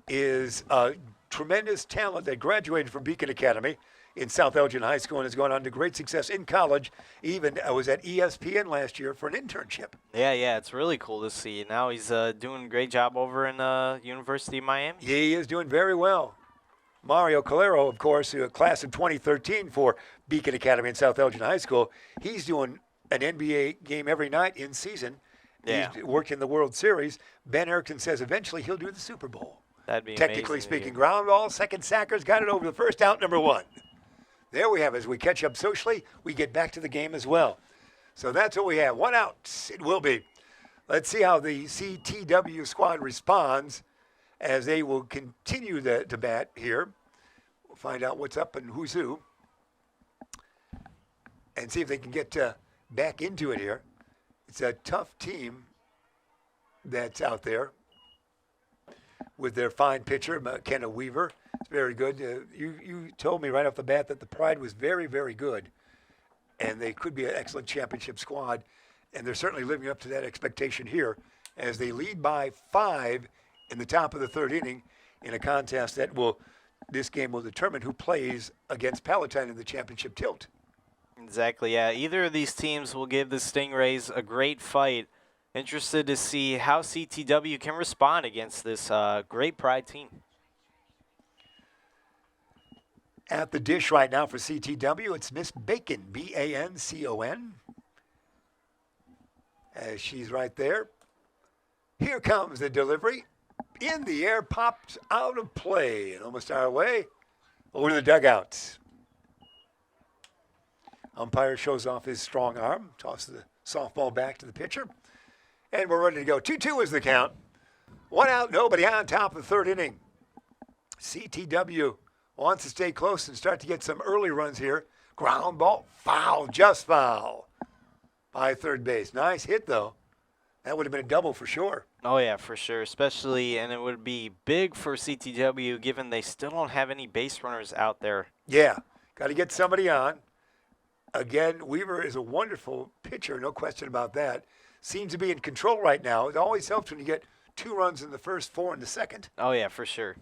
is a tremendous talent that graduated from Beacon Academy in South Elgin High School and has gone on to great success in college. Even was at ESPN last year for an internship. Yeah, it's really cool to see. Now he's doing a great job over in University of Miami. He is doing very well. Mario Calero, of course, a class of 2013 for Beacon Academy in South Elgin High School. He's doing an NBA game every night in season. Yeah. He's worked in the World Series. Ben Erickson says eventually he'll do the Super Bowl. That'd be technically speaking. Ground ball, second Sackers got it over the first out, number 1. There we have it. As we catch up socially, we get back to the game as well. So that's what we have. 1 out, it will be. Let's see how the CTW squad responds as they will continue to bat here. We'll find out what's up and who's who. And see if they can get back into it here. It's a tough team that's out there. with their fine pitcher, McKenna Weaver. It's very good. You told me right off the bat that the Pride was very, very good, and they could be an excellent championship squad, and they're certainly living up to that expectation here as they lead by 5 in the top of the third inning in a contest that this game will determine who plays against Palatine in the championship tilt. Exactly, yeah. Either of these teams will give the Stingrays a great fight. Interested to see how CTW can respond against this great Pride team. At the dish right now for CTW, it's Miss Bacon, B-A-N-C-O-N. As she's right there. Here comes the delivery. In the air, popped out of play and almost our way over to the dugouts. Umpire shows off his strong arm, tosses the softball back to the pitcher, and we're ready to go. 2-2 is the count. 1 out, nobody on, top of the third inning. CTW wants to stay close and start to get some early runs here. Ground ball, foul, just foul by third base. Nice hit, though. That would have been a double for sure. Oh, yeah, for sure, especially, and it would be big for CTW given they still don't have any base runners out there. Yeah, got to get somebody on. Again, Weaver is a wonderful pitcher, no question about that. Seems to be in control right now. It always helps when you get 2 runs in the first, 4 in the second. Oh, yeah, for sure.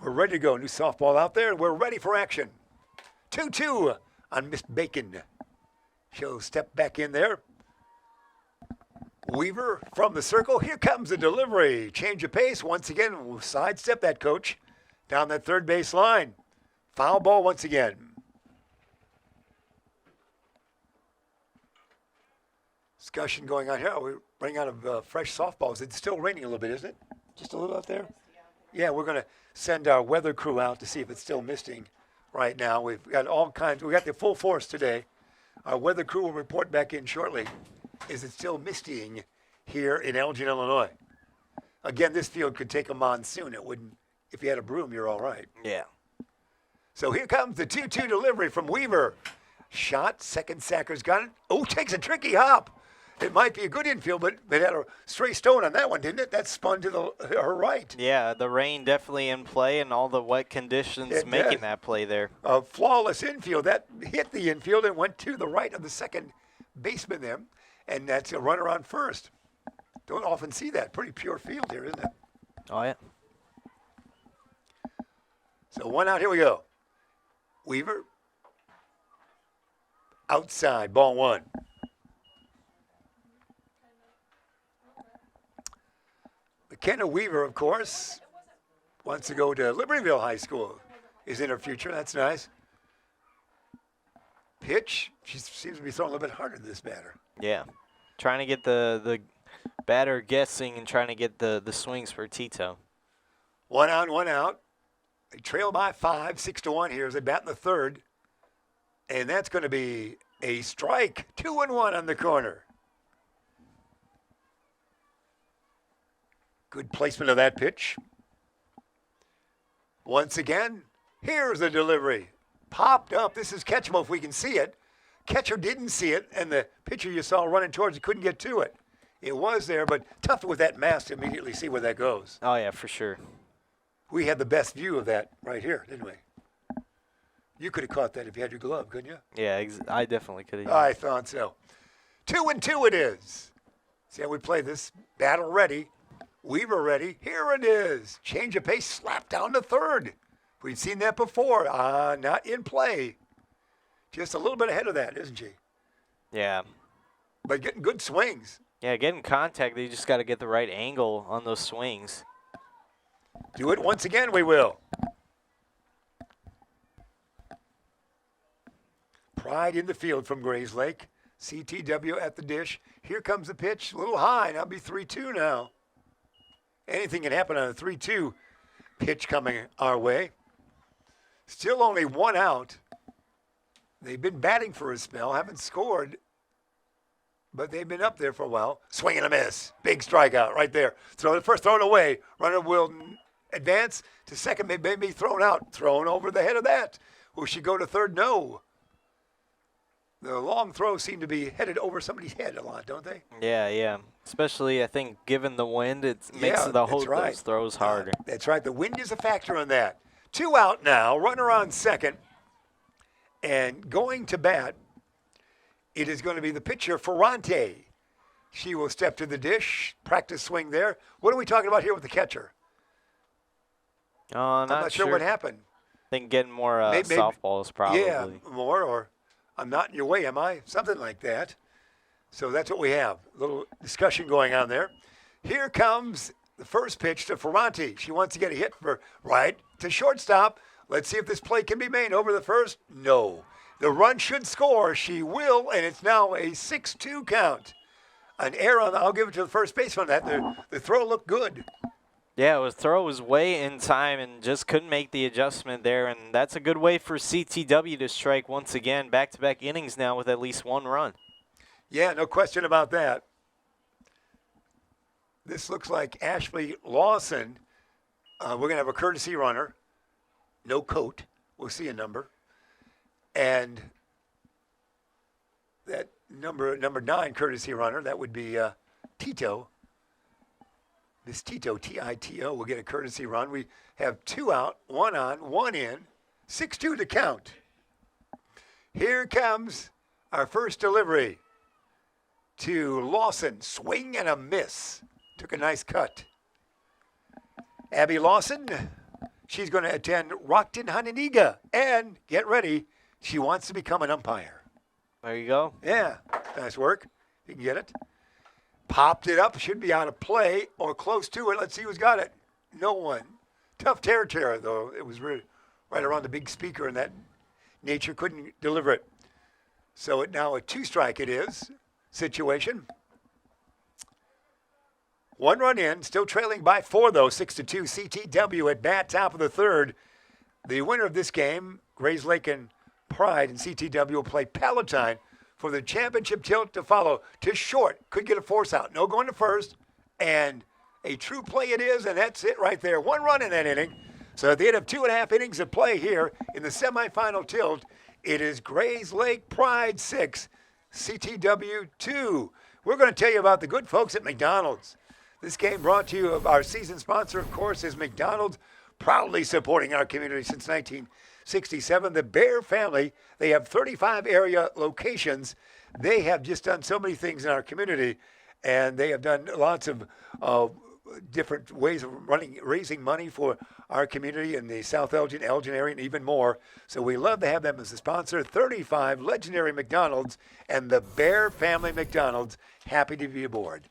We're ready to go. New softball out there, and we're ready for action. 2-2 on Miss Bacon. She'll step back in there. Weaver from the circle. Here comes the delivery. Change of pace. Once again, we'll sidestep that coach down that third base line. Foul ball once again. Discussion going on here. We're running out of fresh softballs. It's still raining a little bit, isn't it? Just a little out there? Yeah, we're going to send our weather crew out to see if it's still misting right now. We've got all kinds. We got the full force today. Our weather crew will report back in shortly. Is it still mistying here in Elgin, Illinois? Again, this field could take a monsoon. It wouldn't. If you had a broom, you're all right. Yeah. So here comes the 2-2 delivery from Weaver. Shot, second sacker's got it. Oh, takes a tricky hop. It might be a good infield, but they had a stray stone on that one, didn't it? That spun to her right. Yeah, the rain definitely in play and all the wet conditions making that play there. A flawless infield. That hit the infield and went to the right of the second baseman there. And that's a runner on first. Don't often see that. Pretty pure field here, isn't it? Oh, yeah. So 1 out. Here we go. Weaver. Outside. Ball 1. McKenna Weaver, of course, wants to go to Libertyville High School. Is in her future. That's nice. Pitch. She seems to be throwing a little bit harder than this batter. Yeah. Trying to get the batter guessing and trying to get the swings for Tito. 1 out, 1 out. They trail by 5, 6-1 here as they bat in the third. And that's going to be a strike. 2-1 on the corner. Good placement of that pitch. Once again, here's the delivery. Popped up. This is catchable if we can see it. Catcher didn't see it, and the pitcher you saw running towards it couldn't get to it. It was there, but tough with that mask to immediately see where that goes. Oh, yeah, for sure. We had the best view of that right here, didn't we? You could have caught that if you had your glove, couldn't you? Yeah, I definitely could have. I thought so. 2-2 it is. See how we play this? Battle ready. Weaver ready. Here it is. Change of pace, slap down to third. We've seen that before. Not in play. Just a little bit ahead of that, isn't she? Yeah. But getting good swings. Yeah, getting contact, they just got to get the right angle on those swings. Do it once again, we will. Pride in the field from Grayslake. CTW at the dish. Here comes the pitch. A little high. That'll be 3-2 now. Anything can happen on a 3-2 pitch coming our way. Still only 1 out. They've been batting for a spell, haven't scored, but they've been up there for a while. Swing and a miss. Big strikeout right there. Throw it first, throw it away. Runner will advance to second, maybe thrown out. Thrown over the head of that. Will she go to third? No. The long throws seem to be headed over somebody's head a lot, don't they? Yeah. Especially, I think, given the wind, it makes those throws harder. That's right. The wind is a factor on that. 2 out now. Runner on second. And going to bat, it is going to be the pitcher, Ferrante. She will step to the dish. Practice swing there. What are we talking about here with the catcher? I'm not sure what happened. I think getting more softballs probably. Yeah, more, or I'm not in your way, am I? Something like that. So that's what we have. A little discussion going on there. Here comes the first pitch to Ferrante. She wants to get a hit for right to shortstop. Let's see if this play can be made over the first. No. The run should score. She will, and it's now a 6-2 count. An error on, I'll give it to the first baseman. The throw looked good. Yeah, the throw was way in time and just couldn't make the adjustment there, and that's a good way for CTW to strike once again. Back-to-back innings now with at least 1 run. Yeah, no question about that. This looks like Ashley Lawson. We're going to have a courtesy runner. No coat. We'll see a number. And that number 9 courtesy runner, that would be Tito. Miss Tito, T-I-T-O, will get a courtesy run. We have 2 out, 1 on, 1 in, 6-2 to count. Here comes our first delivery to Lawson. Swing and a miss. Took a nice cut. Abby Lawson, she's going to attend Rockton Honeyniga. And get ready, she wants to become an umpire. There you go. Yeah, nice work. You can get it. Popped it up, should be out of play or close to it. Let's see who's got it. No one. Tough territory, though. It was right around the big speaker, and that nature couldn't deliver it. So now a 2-strike it is situation. 1 run in, still trailing by 4, though, 6-2. CTW at bat, top of the third. The winner of this game, Grayslake and Pride and CTW will play Palatine for the championship tilt to follow. To short, could get a force out. No going to first, and a true play it is, and that's it right there. 1 run in that inning. So at the end of 2.5 innings of play here in the semifinal tilt, it is Grayslake Pride 6, CTW 2. We're going to tell you about the good folks at McDonald's. This game brought to you of our season sponsor, of course, is McDonald's, proudly supporting our community since 1967. The Bear family, they have 35 area locations. They have just done so many things in our community, and they have done lots of different ways of raising money for our community in the South Elgin area, and even more. So we love to have them as a sponsor. 35 legendary McDonald's and the Bear family McDonald's. Happy to be aboard.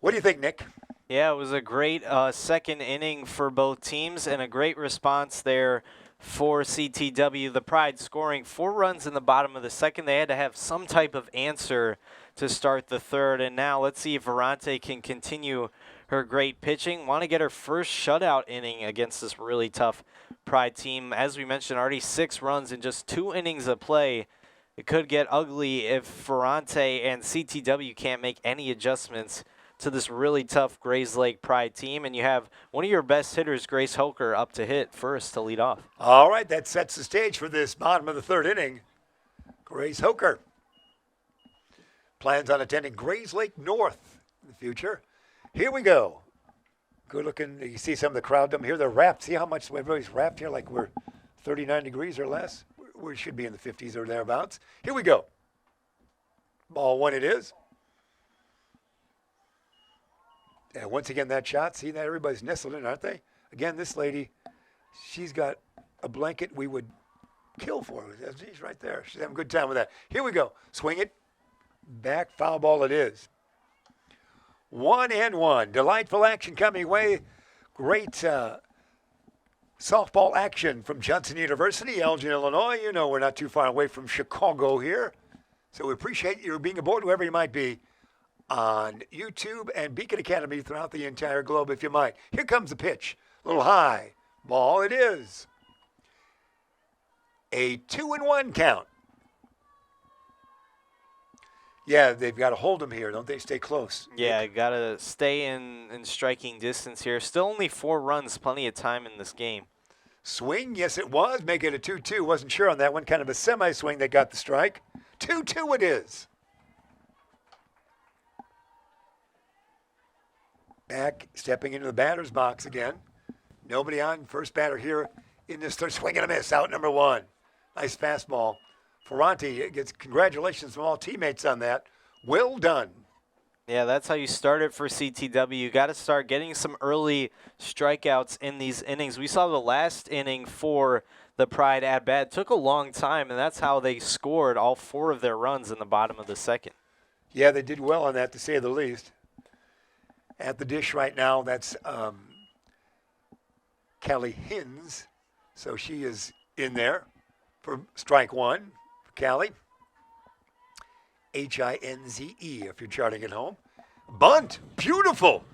What do you think, Nick? Yeah, it was a great second inning for both teams and a great response there for CTW. The Pride scoring 4 runs in the bottom of the second. They had to have some type of answer to start the third. And now let's see if Ferrante can continue her great pitching. Want to get her first shutout inning against this really tough Pride team. As we mentioned, already 6 runs in just 2 innings of play. It could get ugly if Ferrante and CTW can't make any adjustments to this really tough Grayslake Pride team. And you have one of your best hitters, Grace Hoker, up to hit first to lead off. All right, that sets the stage for this bottom of the third inning. Grace Hoker plans on attending Grayslake North in the future. Here we go. Good looking. You see some of the crowd down here. They're wrapped. See how much everybody's wrapped here, like we're 39 degrees or less. We should be in the 50s or thereabouts. Here we go. Ball 1 it is. And once again, that shot. See that? Everybody's nestled in, aren't they? Again, this lady, she's got a blanket we would kill for. She's right there. She's having a good time with that. Here we go. Swing it. Back, foul ball it is. 1-1. Delightful action coming away. Great softball action from Judson University, Elgin, Illinois. You know we're not too far away from Chicago here. So we appreciate you being aboard, whoever you might be, on YouTube and Beacon Academy throughout the entire globe, if you might. Here comes the pitch. A little high. Ball it is. A 2-1 count. Yeah, they've got to hold them here, don't they? Stay close. Yeah, got to stay in striking distance here. Still only 4 runs, plenty of time in this game. Swing, yes it was. Make it a 2-2. Wasn't sure on that one. Kind of a semi-swing that got the strike. 2-2 it is. Back, stepping into the batter's box again. Nobody on. First batter here in this third. Swing and a miss. Out number 1. Nice fastball. Ferranti gets congratulations from all teammates on that. Well done. Yeah, that's how you start it for CTW. You got to start getting some early strikeouts in these innings. We saw the last inning for the Pride at bat. It took a long time, and that's how they scored all 4 of their runs in the bottom of the second. Yeah, they did well on that, to say the least. At the dish right now, that's Callie Hinz. So she is in there for strike 1 for Callie. Hinze if you're charting at home. Bunt. Beautiful.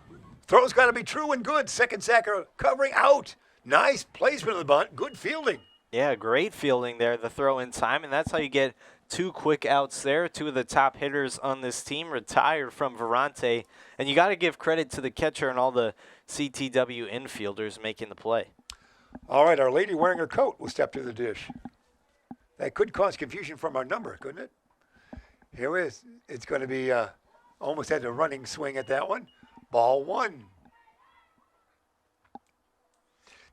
Throw's got to be true and good. Second sacker covering out. Nice placement of the bunt. Good fielding. Yeah, great fielding there, the throw in time, and that's how you get 2 quick outs there. 2 of the top hitters on this team retired from Ferranti, and you got to give credit to the catcher and all the CTW infielders making the play. All right, our lady wearing her coat will step to the dish. That could cause confusion from our number, couldn't it? Here it is. It's going to be almost had a running swing at that one. Ball 1.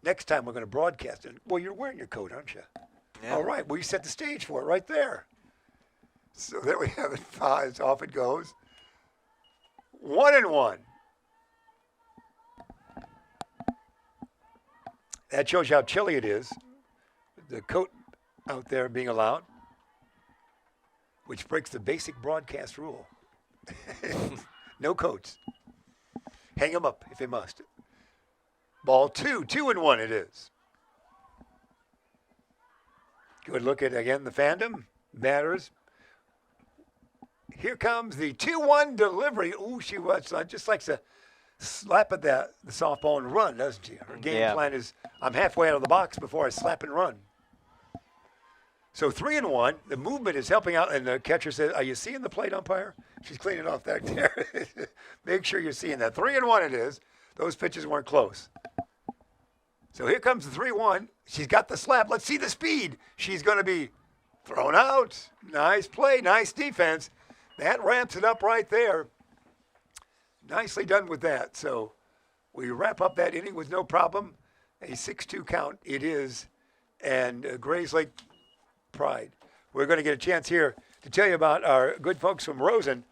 Next time we're going to broadcast it. Well, you're wearing your coat, aren't you? Yeah. All right. Well, you set the stage for it right there. So there we have it. 5. Off it goes. 1-1. That shows you how chilly it is. The coat out there being allowed, which breaks the basic broadcast rule. No coats. Hang them up if you must. Ball 2, 2-1 it is. Good look at, again, the fandom. Batters. Here comes the 2-1 delivery. Ooh, she was just likes to slap at the softball and run, doesn't she? Her game plan is, I'm halfway out of the box before I slap and run. So 3-1. The movement is helping out, and the catcher says, "Are you seeing the plate umpire?" She's cleaning off back there. Make sure you're seeing that. 3-1 it is. Those pitches weren't close. So here comes the 3-1. She's got the slap. Let's see the speed. She's going to be thrown out. Nice play. Nice defense. That ramps it up right there. Nicely done with that. So we wrap up that inning with no problem. A 6-2 count it is. And Grayslake Pride. We're going to get a chance here to tell you about our good folks from Rosen.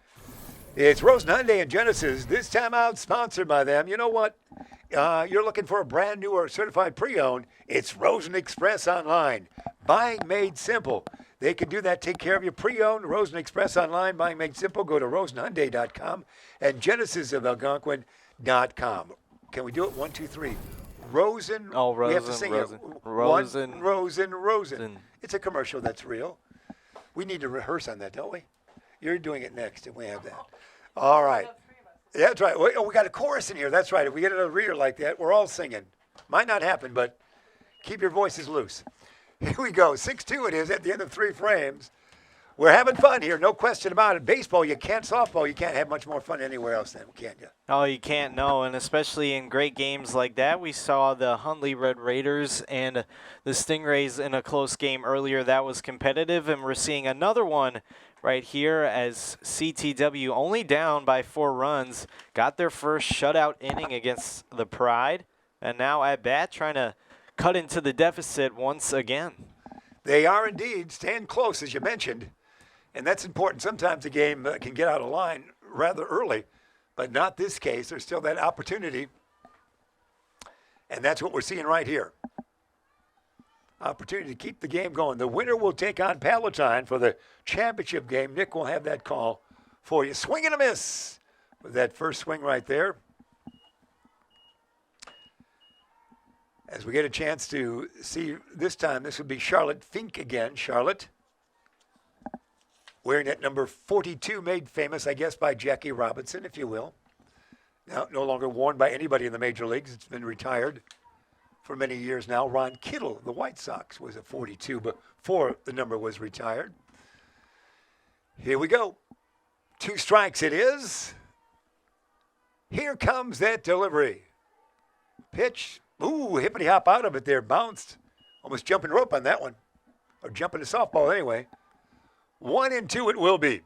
It's Rosen Hyundai and Genesis. This time out, sponsored by them. You know what? You're looking for a brand new or certified pre-owned. It's Rosen Express Online. Buying made simple. They can do that. Take care of your pre-owned. Rosen Express Online. Buying made simple. Go to rosenhyundai.com and genesisofalgonquin.com. Can we do it? 1, 2, 3. Rosen. Oh, Rosen. We have to sing Rosen. it. Rosen. Rosen. It's a commercial that's real. We need to rehearse on that, don't we? You're doing it next, and we have that. All right. Yeah, that's right. We got a chorus in here. That's right. If we get a reader like that, we're all singing. Might not happen, but keep your voices loose. Here we go. 6-2 it is at the end of 3 frames. We're having fun here, no question about it. Baseball, you can't. Softball, you can't have much more fun anywhere else then, can't you? Oh, you can't, no, and especially in great games like that. We saw the Huntley Red Raiders and the Stingrays in a close game earlier. That was competitive, and we're seeing another one right here as CTW, only down by 4 runs, got their first shutout inning against the Pride, and now at bat trying to cut into the deficit once again. They are indeed staying close, as you mentioned. And that's important. Sometimes a game can get out of line rather early, but not this case. There's still that opportunity. And that's what we're seeing right here. Opportunity to keep the game going. The winner will take on Palatine for the championship game. Nick will have that call for you. Swing and a miss with that first swing right there. As we get a chance to see this time, this would be Charlotte Fink again. Charlotte wearing that number 42, made famous, I guess, by Jackie Robinson, if you will. Now, no longer worn by anybody in the major leagues. It's been retired for many years now. Ron Kittle, the White Sox, was a 42 before the number was retired. Here we go. 2 strikes it is. Here comes that delivery. Pitch. Ooh, hippity hop out of it there. Bounced. Almost jumping rope on that one. Or jumping to softball anyway. 1-2 it will be.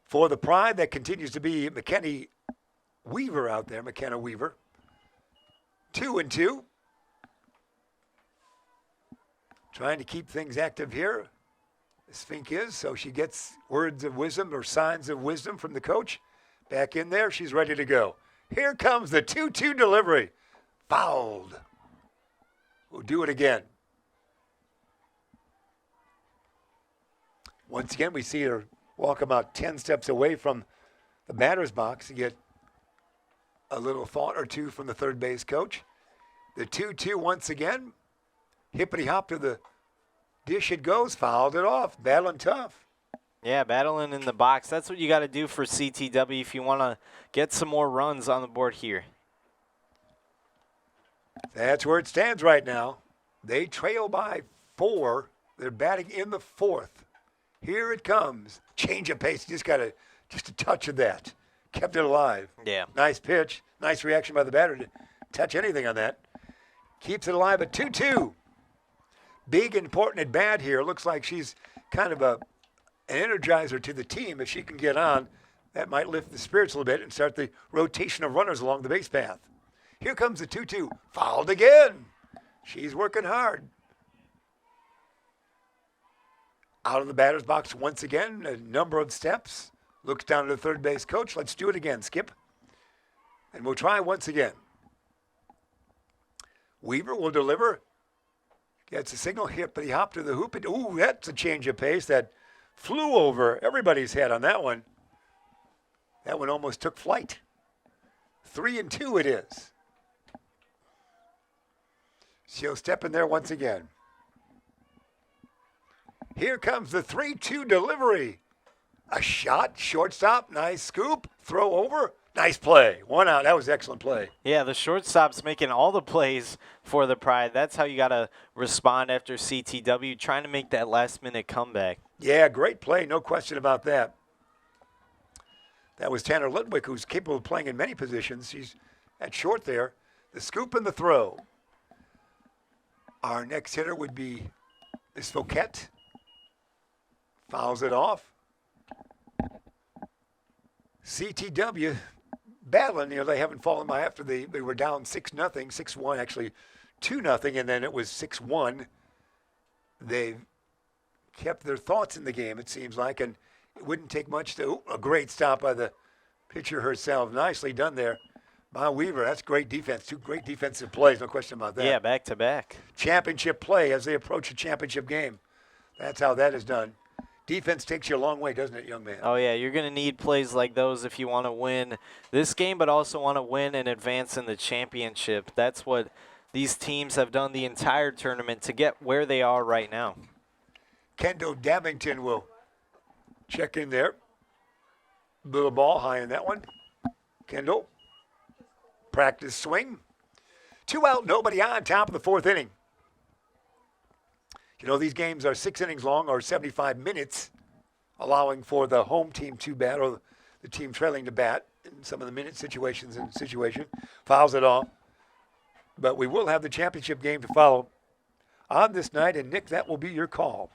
For the Pride, that continues to be McKenna Weaver out there, McKenna Weaver. 2-2. Trying to keep things active here. This Fink is, so she gets words of wisdom or signs of wisdom from the coach. Back in there, she's ready to go. Here comes the 2-2 delivery. Fouled. We'll do it again. Once again, we see her walk about 10 steps away from the batter's box to get a little thought or two from the third base coach. The 2-2 once again. Hippity hop to the dish it goes. Fouled it off. Battling tough. Yeah, battling in the box. That's what you got to do for CTW if you want to get some more runs on the board here. That's where it stands right now. They trail by 4. They're batting in the 4th. Here it comes. Change of pace. Just a touch of that. Kept it alive. Yeah. Nice pitch. Nice reaction by the batter to touch anything on that. Keeps it alive at 2-2. Big, important at bat here. Looks like she's kind of an energizer to the team. If she can get on, that might lift the spirits a little bit and start the rotation of runners along the base path. Here comes the 2-2. Fouled again. She's working hard. Out of the batter's box once again, a number of steps. Looks down to the third base coach. Let's do it again, Skip. And we'll try once again. Weaver will deliver. Gets a signal, hippity hop to the hoop. Ooh, that's a change of pace that flew over everybody's head on that one. That one almost took flight. 3-2 it is. She'll step in there once again. Here comes the 3-2 delivery. A shot, shortstop, nice scoop, throw over, nice play. 1 out, that was excellent play. Yeah, the shortstop's making all the plays for the Pride. That's how you got to respond after CTW, trying to make that last-minute comeback. Yeah, great play, no question about that. That was Tanner Ludwig, who's capable of playing in many positions. She's at short there. The scoop and the throw. Our next hitter would be Miss Fouquet. Fouls it off. CTW battling, they haven't fallen by after they were down 6-0, 6-1, actually 2-0, and then it was 6-1. They've kept their thoughts in the game, it seems like, and it wouldn't take much to, a great stop by the pitcher herself. Nicely done there by Weaver. That's great defense. 2 great defensive plays, no question about that. Yeah, back-to-back. Championship play as they approach a championship game. That's how that is done. Defense takes you a long way, doesn't it, young man? Oh, yeah, you're going to need plays like those if you want to win this game, but also want to win and advance in the championship. That's what these teams have done the entire tournament to get where they are right now. Kendall Davington will check in there. Little ball high in that one. Kendall, practice swing. 2 out, nobody on, top of the 4th inning. These games are 6 innings long or 75 minutes, allowing for the home team to bat or the team trailing to bat in some of the minute situations fouls it off. But we will have the championship game to follow on this night, and Nick, that will be your call.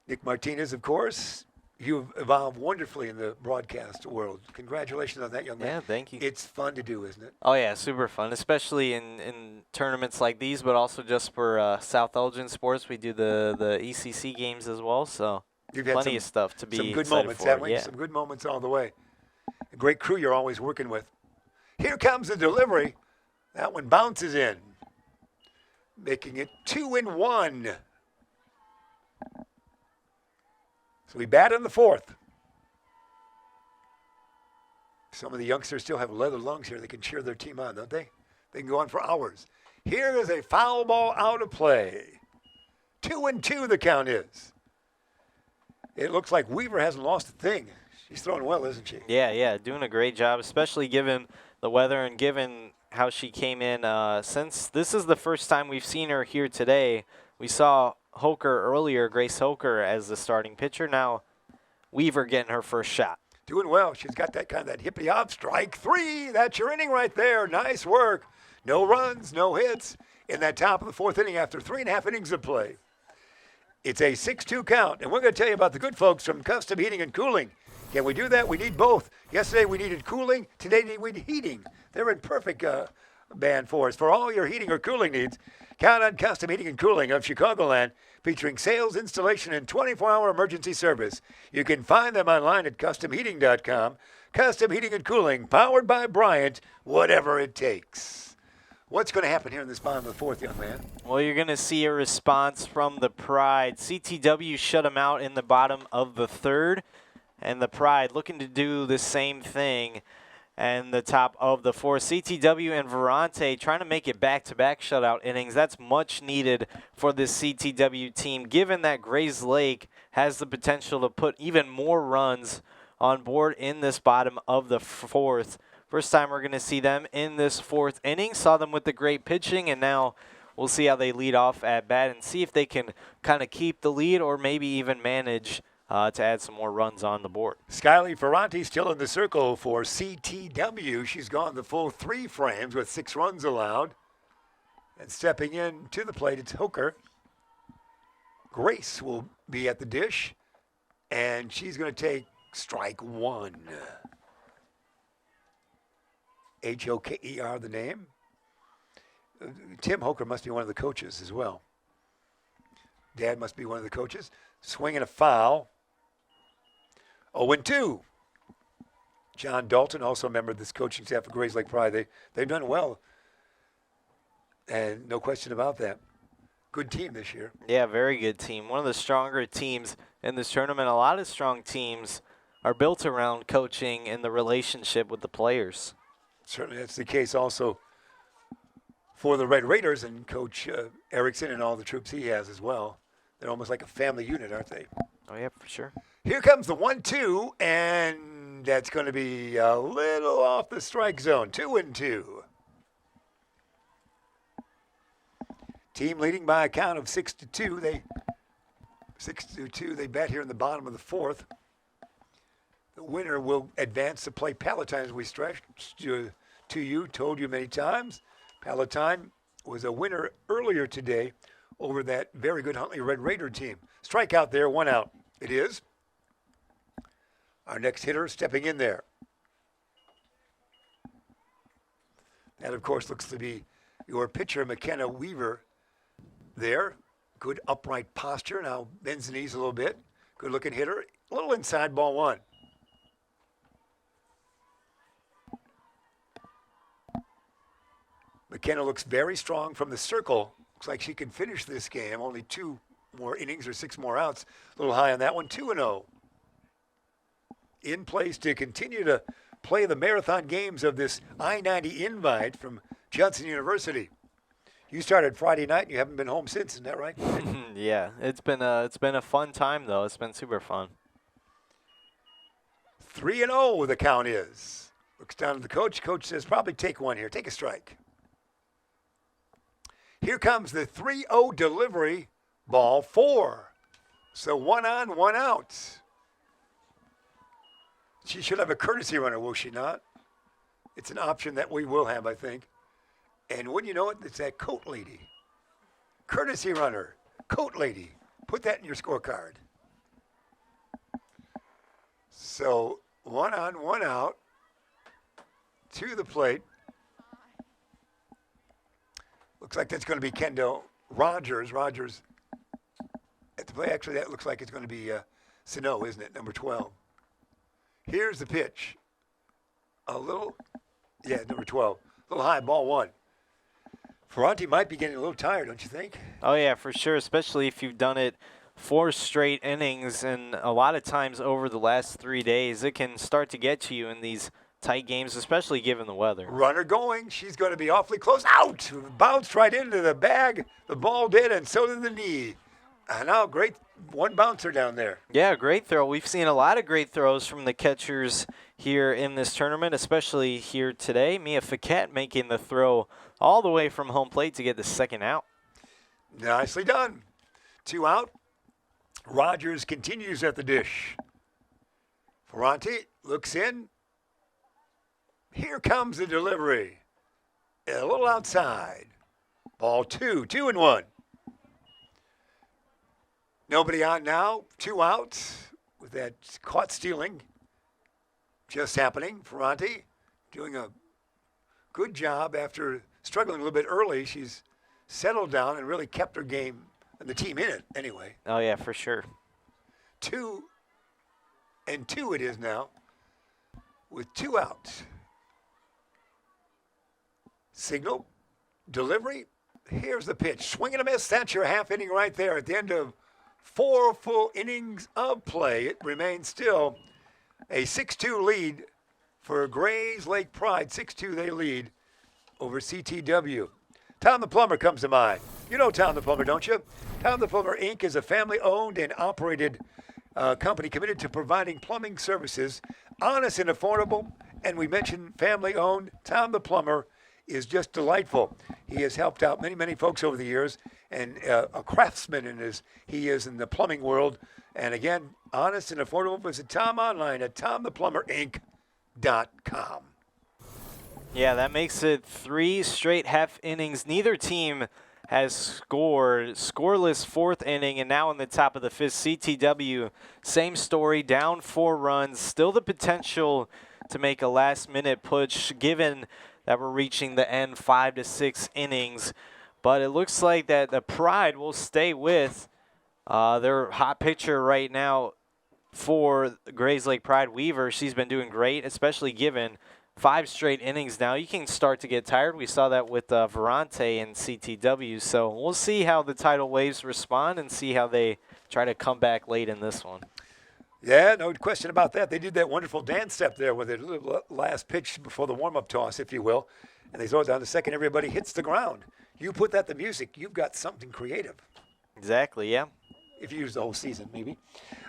Nick Martinez, of course. You've evolved wonderfully in the broadcast world. Congratulations on that, young man. Yeah, thank you. It's fun to do, isn't it? Oh, yeah, super fun, especially in tournaments like these, but also just for South Elgin sports. We do the ECC games as well, so You've had plenty of stuff to be some good excited moments, for. haven't we? Yeah. Some good moments all the way. A great crew you're always working with. Here comes the delivery. That one bounces in, making it 2-1. So we bat in the 4th. Some of the youngsters still have leather lungs here. They can cheer their team on, don't they? They can go on for hours. Here is a foul ball out of play. 2-2 the count is. It looks like Weaver hasn't lost a thing. She's throwing well, isn't she? Yeah, doing a great job, especially given the weather and given how she came in. Since this is the first time we've seen her here today, we saw Hoker earlier, Grace Hoker as the starting pitcher. Now Weaver getting her first shot. Doing well. She's got that hippity hop. Strike 3. That's your inning right there. Nice work. No runs, no hits. in that top of the fourth inning after 3.5 innings of play. It's a 6-2 count, and we're going to tell you about the good folks from Custom Heating and Cooling. Can we do that? We need both. Yesterday we needed cooling. Today we need heating. They're in perfect band for us. For all your heating or cooling needs, count on Custom Heating and Cooling of Chicagoland, featuring sales, installation, and 24-hour emergency service. You can find them online at customheating.com. Custom Heating and Cooling, powered by Bryant, whatever it takes. What's going to happen here in this bottom of the fourth, young man? Well, you're going to see a response from the Pride. CTW shut them out in the bottom of the third, and the Pride looking to do the same thing in the top of the fourth. CTW and Verante trying to make it back-to-back shutout innings. That's much needed for this CTW team, given that Grayslake has the potential to put even more runs on board in this bottom of the fourth. First time we're going to see them in this fourth inning. Saw them with the great pitching, and now we'll see how they lead off at bat and see if they can kind of keep the lead or maybe even manage to add some more runs on the board. Skyly Ferranti still in the circle for CTW. She's gone the full 3 frames with 6 runs allowed. And stepping in to the plate, it's Hooker. Grace will be at the dish, and she's going to take strike 1. H-O-K-E-R, the name. Tim Hoker must be one of the coaches as well. Dad must be one of the coaches. Swinging a foul. 0-2. John Dalton, also a member of this coaching staff of Grayslake Pride. They've done well, and no question about that. Good team this year. Yeah, very good team. One of the stronger teams in this tournament. A lot of strong teams are built around coaching and the relationship with the players. Certainly that's the case also for the Red Raiders and Coach Erickson and all the troops he has as well. They're almost like a family unit, aren't they? Oh, yeah, for sure. Here comes the 1-2, and that's going to be a little off the strike zone. 2-2. Team leading by a count of 6-2. 6-2. They bat here in the bottom of the fourth. The winner will advance to play Palatine, as we stretched to you, told you many times. Palatine was a winner earlier today over that very good Huntley Red Raider team. Strikeout there, 1 out. It is. Our next hitter stepping in there. That, of course, looks to be your pitcher, McKenna Weaver, there. Good upright posture. Now bends the knees a little bit. Good-looking hitter. A little inside, ball 1. McKenna looks very strong from the circle. Looks like she can finish this game. Only 2 more innings or 6 more outs. A little high on that one. 2-0. In place to continue to play the marathon games of this I-90 invite from Judson University. You started Friday night and you haven't been home since, isn't that right? Yeah, it's been a fun time though. It's been super fun. 3-0 the count is. Looks down to the coach. Coach says probably take 1 here. Take a strike. Here comes the 3-0 delivery, ball 4. So 1 on, 1 out. She should have a courtesy runner, will she not? It's an option that we will have, I think. And wouldn't you know it, it's that coat lady. Courtesy runner, coat lady. Put that in your scorecard. So 1 on, 1 out. To the plate. Looks like that's going to be Kendall Rogers. Rogers at the play. Actually, that looks like it's going to be Sano, isn't it? Number 12. Here's the pitch. Number 12. A little high, ball 1. Ferranti might be getting a little tired, don't you think? Oh, yeah, for sure, especially if you've done it 4 straight innings, and a lot of times over the last 3 days, it can start to get to you in these tight games, especially given the weather. Runner going. She's going to be awfully close. Out! Bounced right into the bag. The ball did, and so did the knee. Now, great one bouncer down there. Yeah, great throw. We've seen a lot of great throws from the catchers here in this tournament, especially here today. Mia Fiquette making the throw all the way from home plate to get the 2nd out. Nicely done. 2 out. Rogers continues at the dish. Ferranti looks in. Here comes the delivery. A little outside. Ball 2, 2-1. Nobody on now, 2 outs with that caught stealing just happening. Ferranti doing a good job after struggling a little bit early. She's settled down and really kept her game and the team in it anyway. Oh, yeah, for sure. 2-2 it is now with 2 outs. Signal, delivery, here's the pitch. Swing and a miss, that's your half inning right there. At the end of 4 full innings of play, it remains still a 6-2 lead for Grayslake Pride. 6-2 they lead over CTW. Tom the Plumber comes to mind. You know Tom the Plumber, don't you? Tom the Plumber, Inc. is a family-owned and operated company committed to providing plumbing services, honest and affordable. And we mentioned family-owned. Tom the Plumber is just delightful. He has helped out many, many folks over the years, and a craftsman he is in the plumbing world. And again, honest and affordable. Visit Tom online at tomtheplumberinc.com. Yeah, that makes it 3 straight half innings. Neither team has scored. Scoreless 4th inning, and now in the top of the 5th, CTW, same story, down 4 runs. Still the potential to make a last-minute push, given that we're reaching the end 5 to 6 innings. But it looks like that the Pride will stay with their hot pitcher right now for Grayslake Pride, Weaver. She's been doing great, especially given 5 straight innings now. You can start to get tired. We saw that with Ferranti and CTW. So we'll see how the tidal waves respond and see how they try to come back late in this one. Yeah, no question about that. They did that wonderful dance step there with the last pitch before the warm-up toss, if you will. And they throw it down to second. Everybody hits the ground. You put that to music, you've got something creative. Exactly, yeah. If you use the whole season, maybe.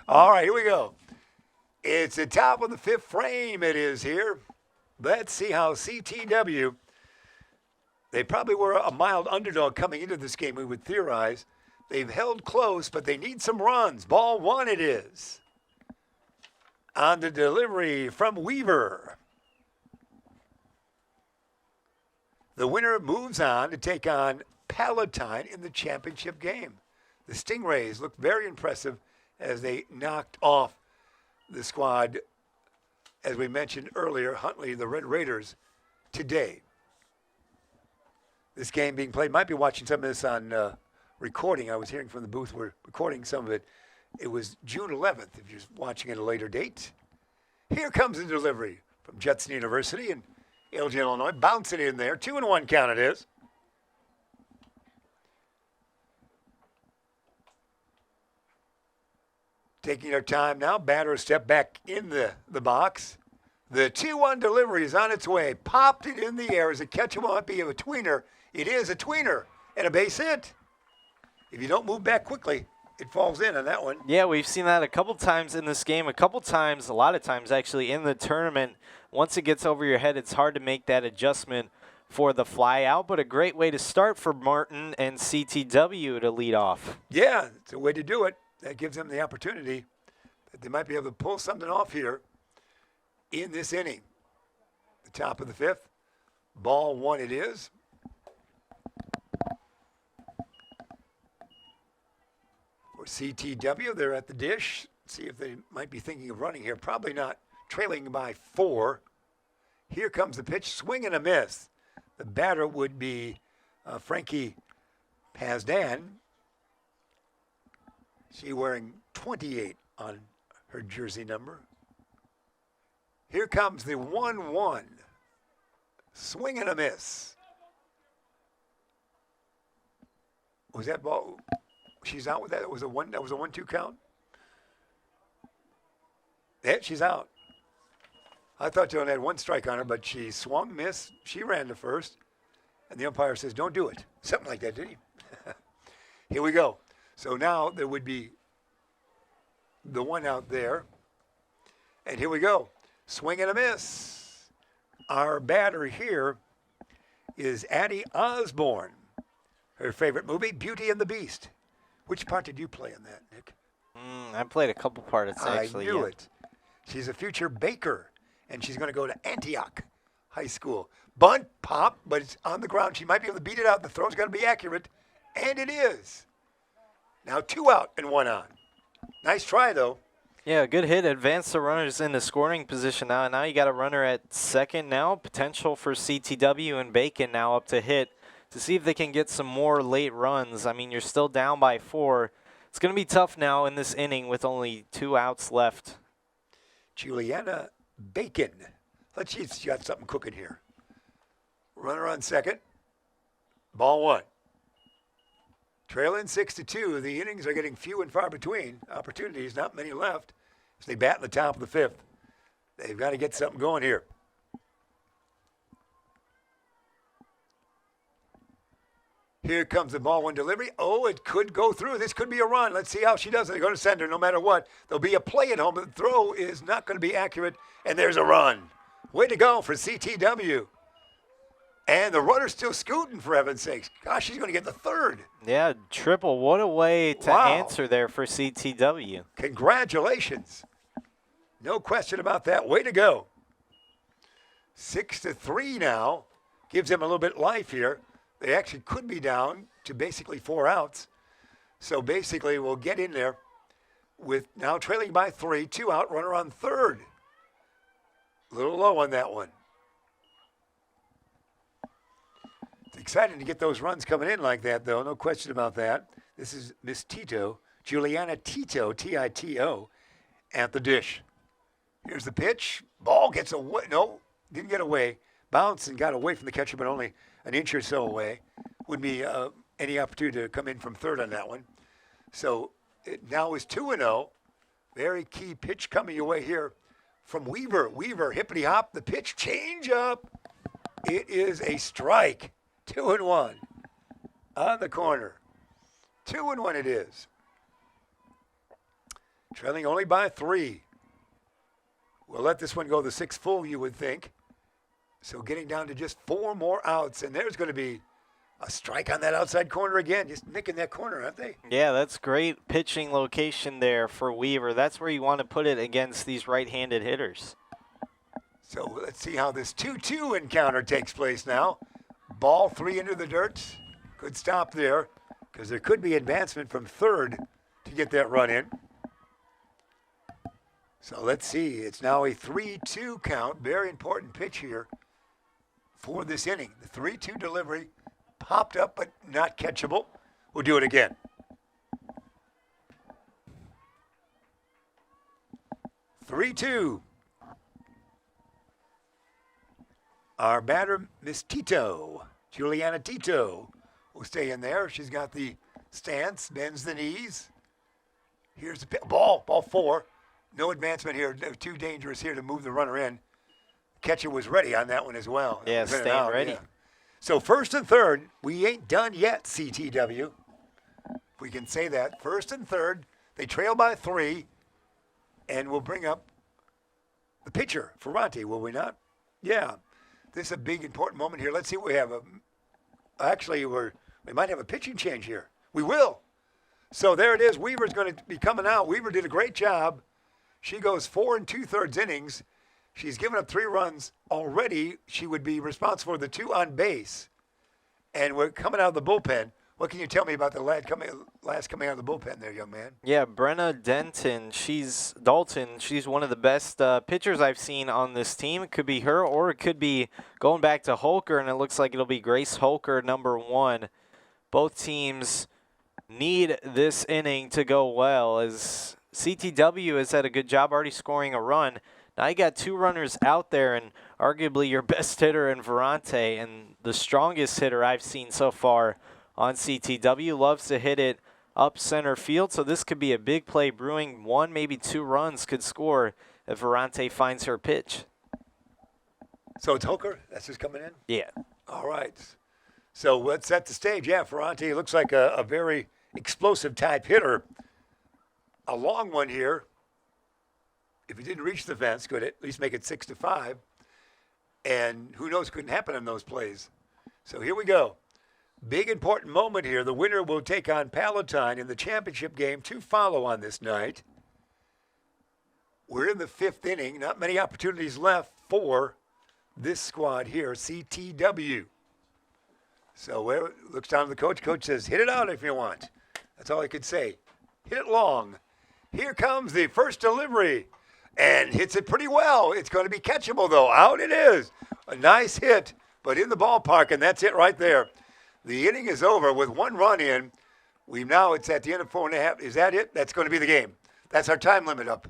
All right, here we go. It's the top of the 5th frame. It is here. Let's see how CTW, they probably were a mild underdog coming into this game, we would theorize. They've held close, but they need some runs. Ball 1 it is. On the delivery from Weaver. The winner moves on to take on Palatine in the championship game. The Stingrays looked very impressive as they knocked off the squad, as we mentioned earlier, Huntley, the Red Raiders, today. This game being played, might be watching some of this on recording. I was hearing from the booth, we're recording some of it. It was June 11th, if you're watching at a later date. Here comes the delivery from Judson University in Elgin, Illinois. Bouncing in there. 2-1 count it is. Taking our time now. Batter step back in the box. The 2-1 delivery is on its way. Popped it in the air as a catch. It won't be a tweener. It is a tweener and a base hit. If you don't move back quickly, it falls in on that one. Yeah, we've seen that a couple times in this game, a lot of times actually in the tournament. Once it gets over your head, it's hard to make that adjustment for the fly out, but a great way to start for Martin and CTW to lead off. Yeah, it's a way to do it. That gives them the opportunity that they might be able to pull something off here in this inning. The top of the 5th. Ball 1 it is. For CTW, they're at the dish. See if they might be thinking of running here. Probably not. Trailing by 4. Here comes the pitch. Swing and a miss. The batter would be Frankie Pazdan. She wearing 28 on her jersey number. Here comes the 1-1. Swing and a miss. Was that ball? She's out with that. That was a 1-2 count. Yeah, she's out. I thought Joan had 1 strike on her, but she swung, missed. She ran to first. And the umpire says, don't do it. Something like that, didn't he? Here we go. So now there would be the 1 out there. And here we go. Swing and a miss. Our batter here is Addie Osborne. Her favorite movie, Beauty and the Beast. Which part did you play in that, Nick? I played a couple parts, actually. I knew it. She's a future baker, and she's going to go to Antioch High School. Bunt, pop, but it's on the ground. She might be able to beat it out. The throw's got to be accurate, and it is. Now 2 out and 1 on. Nice try, though. Yeah, good hit. Advance the runners into scoring position now. Now you got a runner at second now. Potential for CTW and Bacon now up to hit to see if they can get some more late runs. I mean, you're still down by 4. It's going to be tough now in this inning with only 2 outs left. Juliana Bacon. Let's see if she's got something cooking here. Runner on second. Ball 1. Trailing 6-2. The innings are getting few and far between. Opportunities, not many left as they bat in the top of the 5th. They've got to get something going here. Here comes the ball 1 delivery. Oh, it could go through. This could be a run. Let's see how she does it. They're going to send her no matter what. There'll be a play at home, but the throw is not going to be accurate, and there's a run. Way to go for CTW. And the runner's still scooting, for heaven's sakes. Gosh, she's going to get the 3rd. Yeah, triple. What a way to answer there for CTW. Congratulations. No question about that. Way to go. 6-3 now. Gives them a little bit of life here. They actually could be down to basically 4 outs. So basically we'll get in there with now trailing by 3, 2 out, runner on 3rd. A little low on that one. It's exciting to get those runs coming in like that, though. No question about that. This is Miss Tito, Juliana Tito, T-I-T-O, at the dish. Here's the pitch. Ball gets away. No, didn't get away. Bounced and got away from the catcher, but only an inch or so away. Wouldn't be any opportunity to come in from 3rd on that one. So it now is 2-0. Very key pitch coming your way here from Weaver. Weaver, hippity hop, the pitch, change up. It is a strike. 2-1 on the corner. 2-1 it is. Trailing only by 3. We'll let this one go the 6th full, you would think. So getting down to just 4 more outs, and there's going to be a strike on that outside corner again. Just nicking that corner, aren't they? Yeah, that's great pitching location there for Weaver. That's where you want to put it against these right-handed hitters. So let's see how this 2-2 encounter takes place now. Ball 3 into the dirt. Good stop there because there could be advancement from 3rd to get that run in. So let's see. It's now a 3-2 count. Very important pitch here for this inning. The 3-2 delivery popped up but not catchable. We'll do it again. Three-two. Our batter, Miss Tito, Juliana Tito, will stay in there. She's got the stance, bends the knees. Here's the ball 4. No advancement here. Too dangerous here to move the runner in. Catcher was ready on that one as well. Yeah, staying ready. Yeah. So 1st and 3rd, we ain't done yet, CTW. If we can say that. 1st and 3rd, they trail by 3, and we'll bring up the pitcher, Ferranti, will we not? Yeah. This is a big, important moment here. Let's see what we have. Actually, we might have a pitching change here. We will. So there it is. Weaver's going to be coming out. Weaver did a great job. She goes 4 2/3 innings. She's given up 3 runs already. She would be responsible for the 2 on base. And we're coming out of the bullpen. What can you tell me about the last coming out of the bullpen there, young man? Yeah, Brenna Dalton. She's one of the best pitchers I've seen on this team. It could be her, or it could be going back to Holker, and it looks like it'll be Grace Holker, number 1. Both teams need this inning to go well, as CTW has had a good job already scoring a run. Now you got 2 runners out there, and arguably your best hitter in Ferranti, and the strongest hitter I've seen so far on CTW, loves to hit it up center field. So this could be a big play brewing. 1, maybe 2 runs could score if Ferranti finds her pitch. So it's Holker? That's who's coming in? Yeah. All right. So let's set the stage. Yeah, Ferranti looks like a very explosive type hitter. A long one here. If he didn't reach the fence, could at least make it 6-5. And who knows, couldn't happen in those plays. So here we go. Big important moment here. The winner will take on Palatine in the championship game to follow on this night. We're in the 5th inning. Not many opportunities left for this squad here, CTW. So where looks down to the coach. Coach says, hit it out if you want. That's all he could say. Hit it long. Here comes the first delivery. And hits it pretty well. It's going to be catchable, though. Out it is. A nice hit, but in the ballpark, and that's it right there. The inning is over with one run in. It's at the end of 4.5. Is that it? That's going to be the game. That's our time limit up.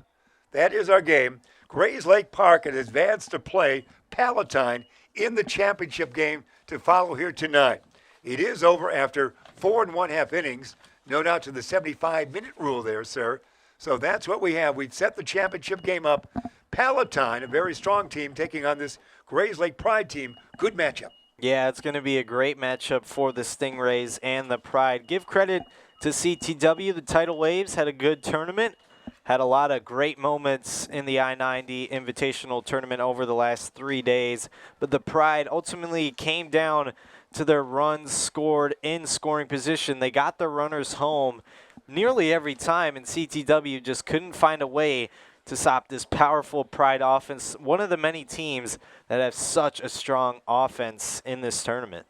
That is our game. Grayslake Park has advanced to play Palatine in the championship game to follow here tonight. It is over after 4 1/2 innings. No doubt to the 75-minute rule there, sir. So that's what we have. We've set the championship game up. Palatine, a very strong team, taking on this Grayslake Pride team. Good matchup. Yeah, it's going to be a great matchup for the Stingrays and the Pride. Give credit to CTW. The Tidal Waves had a good tournament. Had a lot of great moments in the I-90 Invitational Tournament over the last 3 days. But the Pride ultimately came down to their runs scored in scoring position. They got the runners home nearly every time, and CTW just couldn't find a way to stop this powerful Pride offense, one of the many teams that have such a strong offense in this tournament.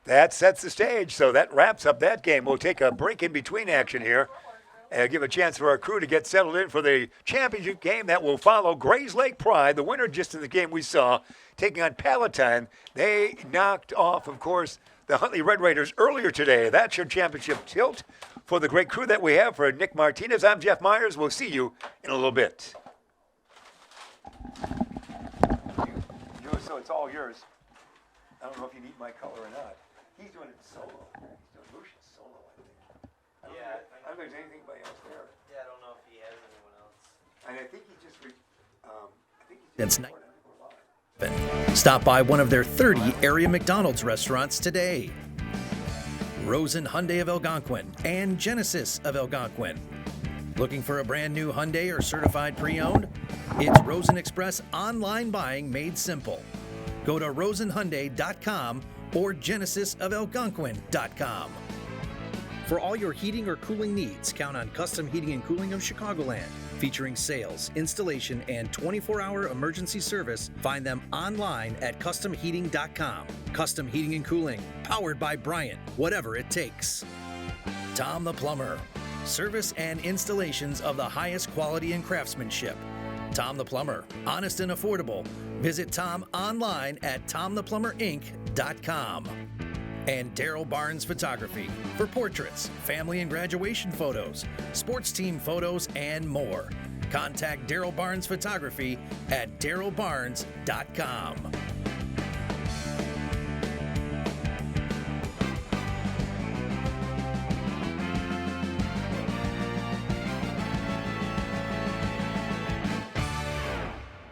That sets the stage, so that wraps up that game. We'll take a break in between action here and give a chance for our crew to get settled in for the championship game that will follow. Grayslake Pride, the winner just in the game we saw, taking on Palatine. They knocked off, of course, the Huntley Red Raiders earlier today. That's your championship tilt. For the great crew that we have, for Nick Martinez, I'm Jeff Myers. We'll see you in a little bit. So it's all yours. I don't know if you need my color or not. He's doing it solo. He's doing Lucian's solo, I think. I don't think there's anybody else there. Yeah, I don't know if he has anyone else. And I think he just, Stop by one of their 30 area McDonald's restaurants today. Rosen Hyundai of Algonquin and Genesis of Algonquin. Looking for a brand new Hyundai or certified pre-owned? It's Rosen Express online buying made simple. Go to rosenhyundai.com or genesisofelgonquin.com. For all your heating or cooling needs, count on Custom Heating and Cooling of Chicagoland. Featuring sales, installation, and 24-hour emergency service, find them online at customheating.com. Custom Heating and Cooling, powered by Bryant, whatever it takes. Tom the Plumber, service and installations of the highest quality and craftsmanship. Tom the Plumber, honest and affordable. Visit Tom online at tomtheplumberinc.com. And Daryl Barnes Photography for portraits, family and graduation photos, sports team photos, and more. Contact Daryl Barnes Photography at darylbarnes.com.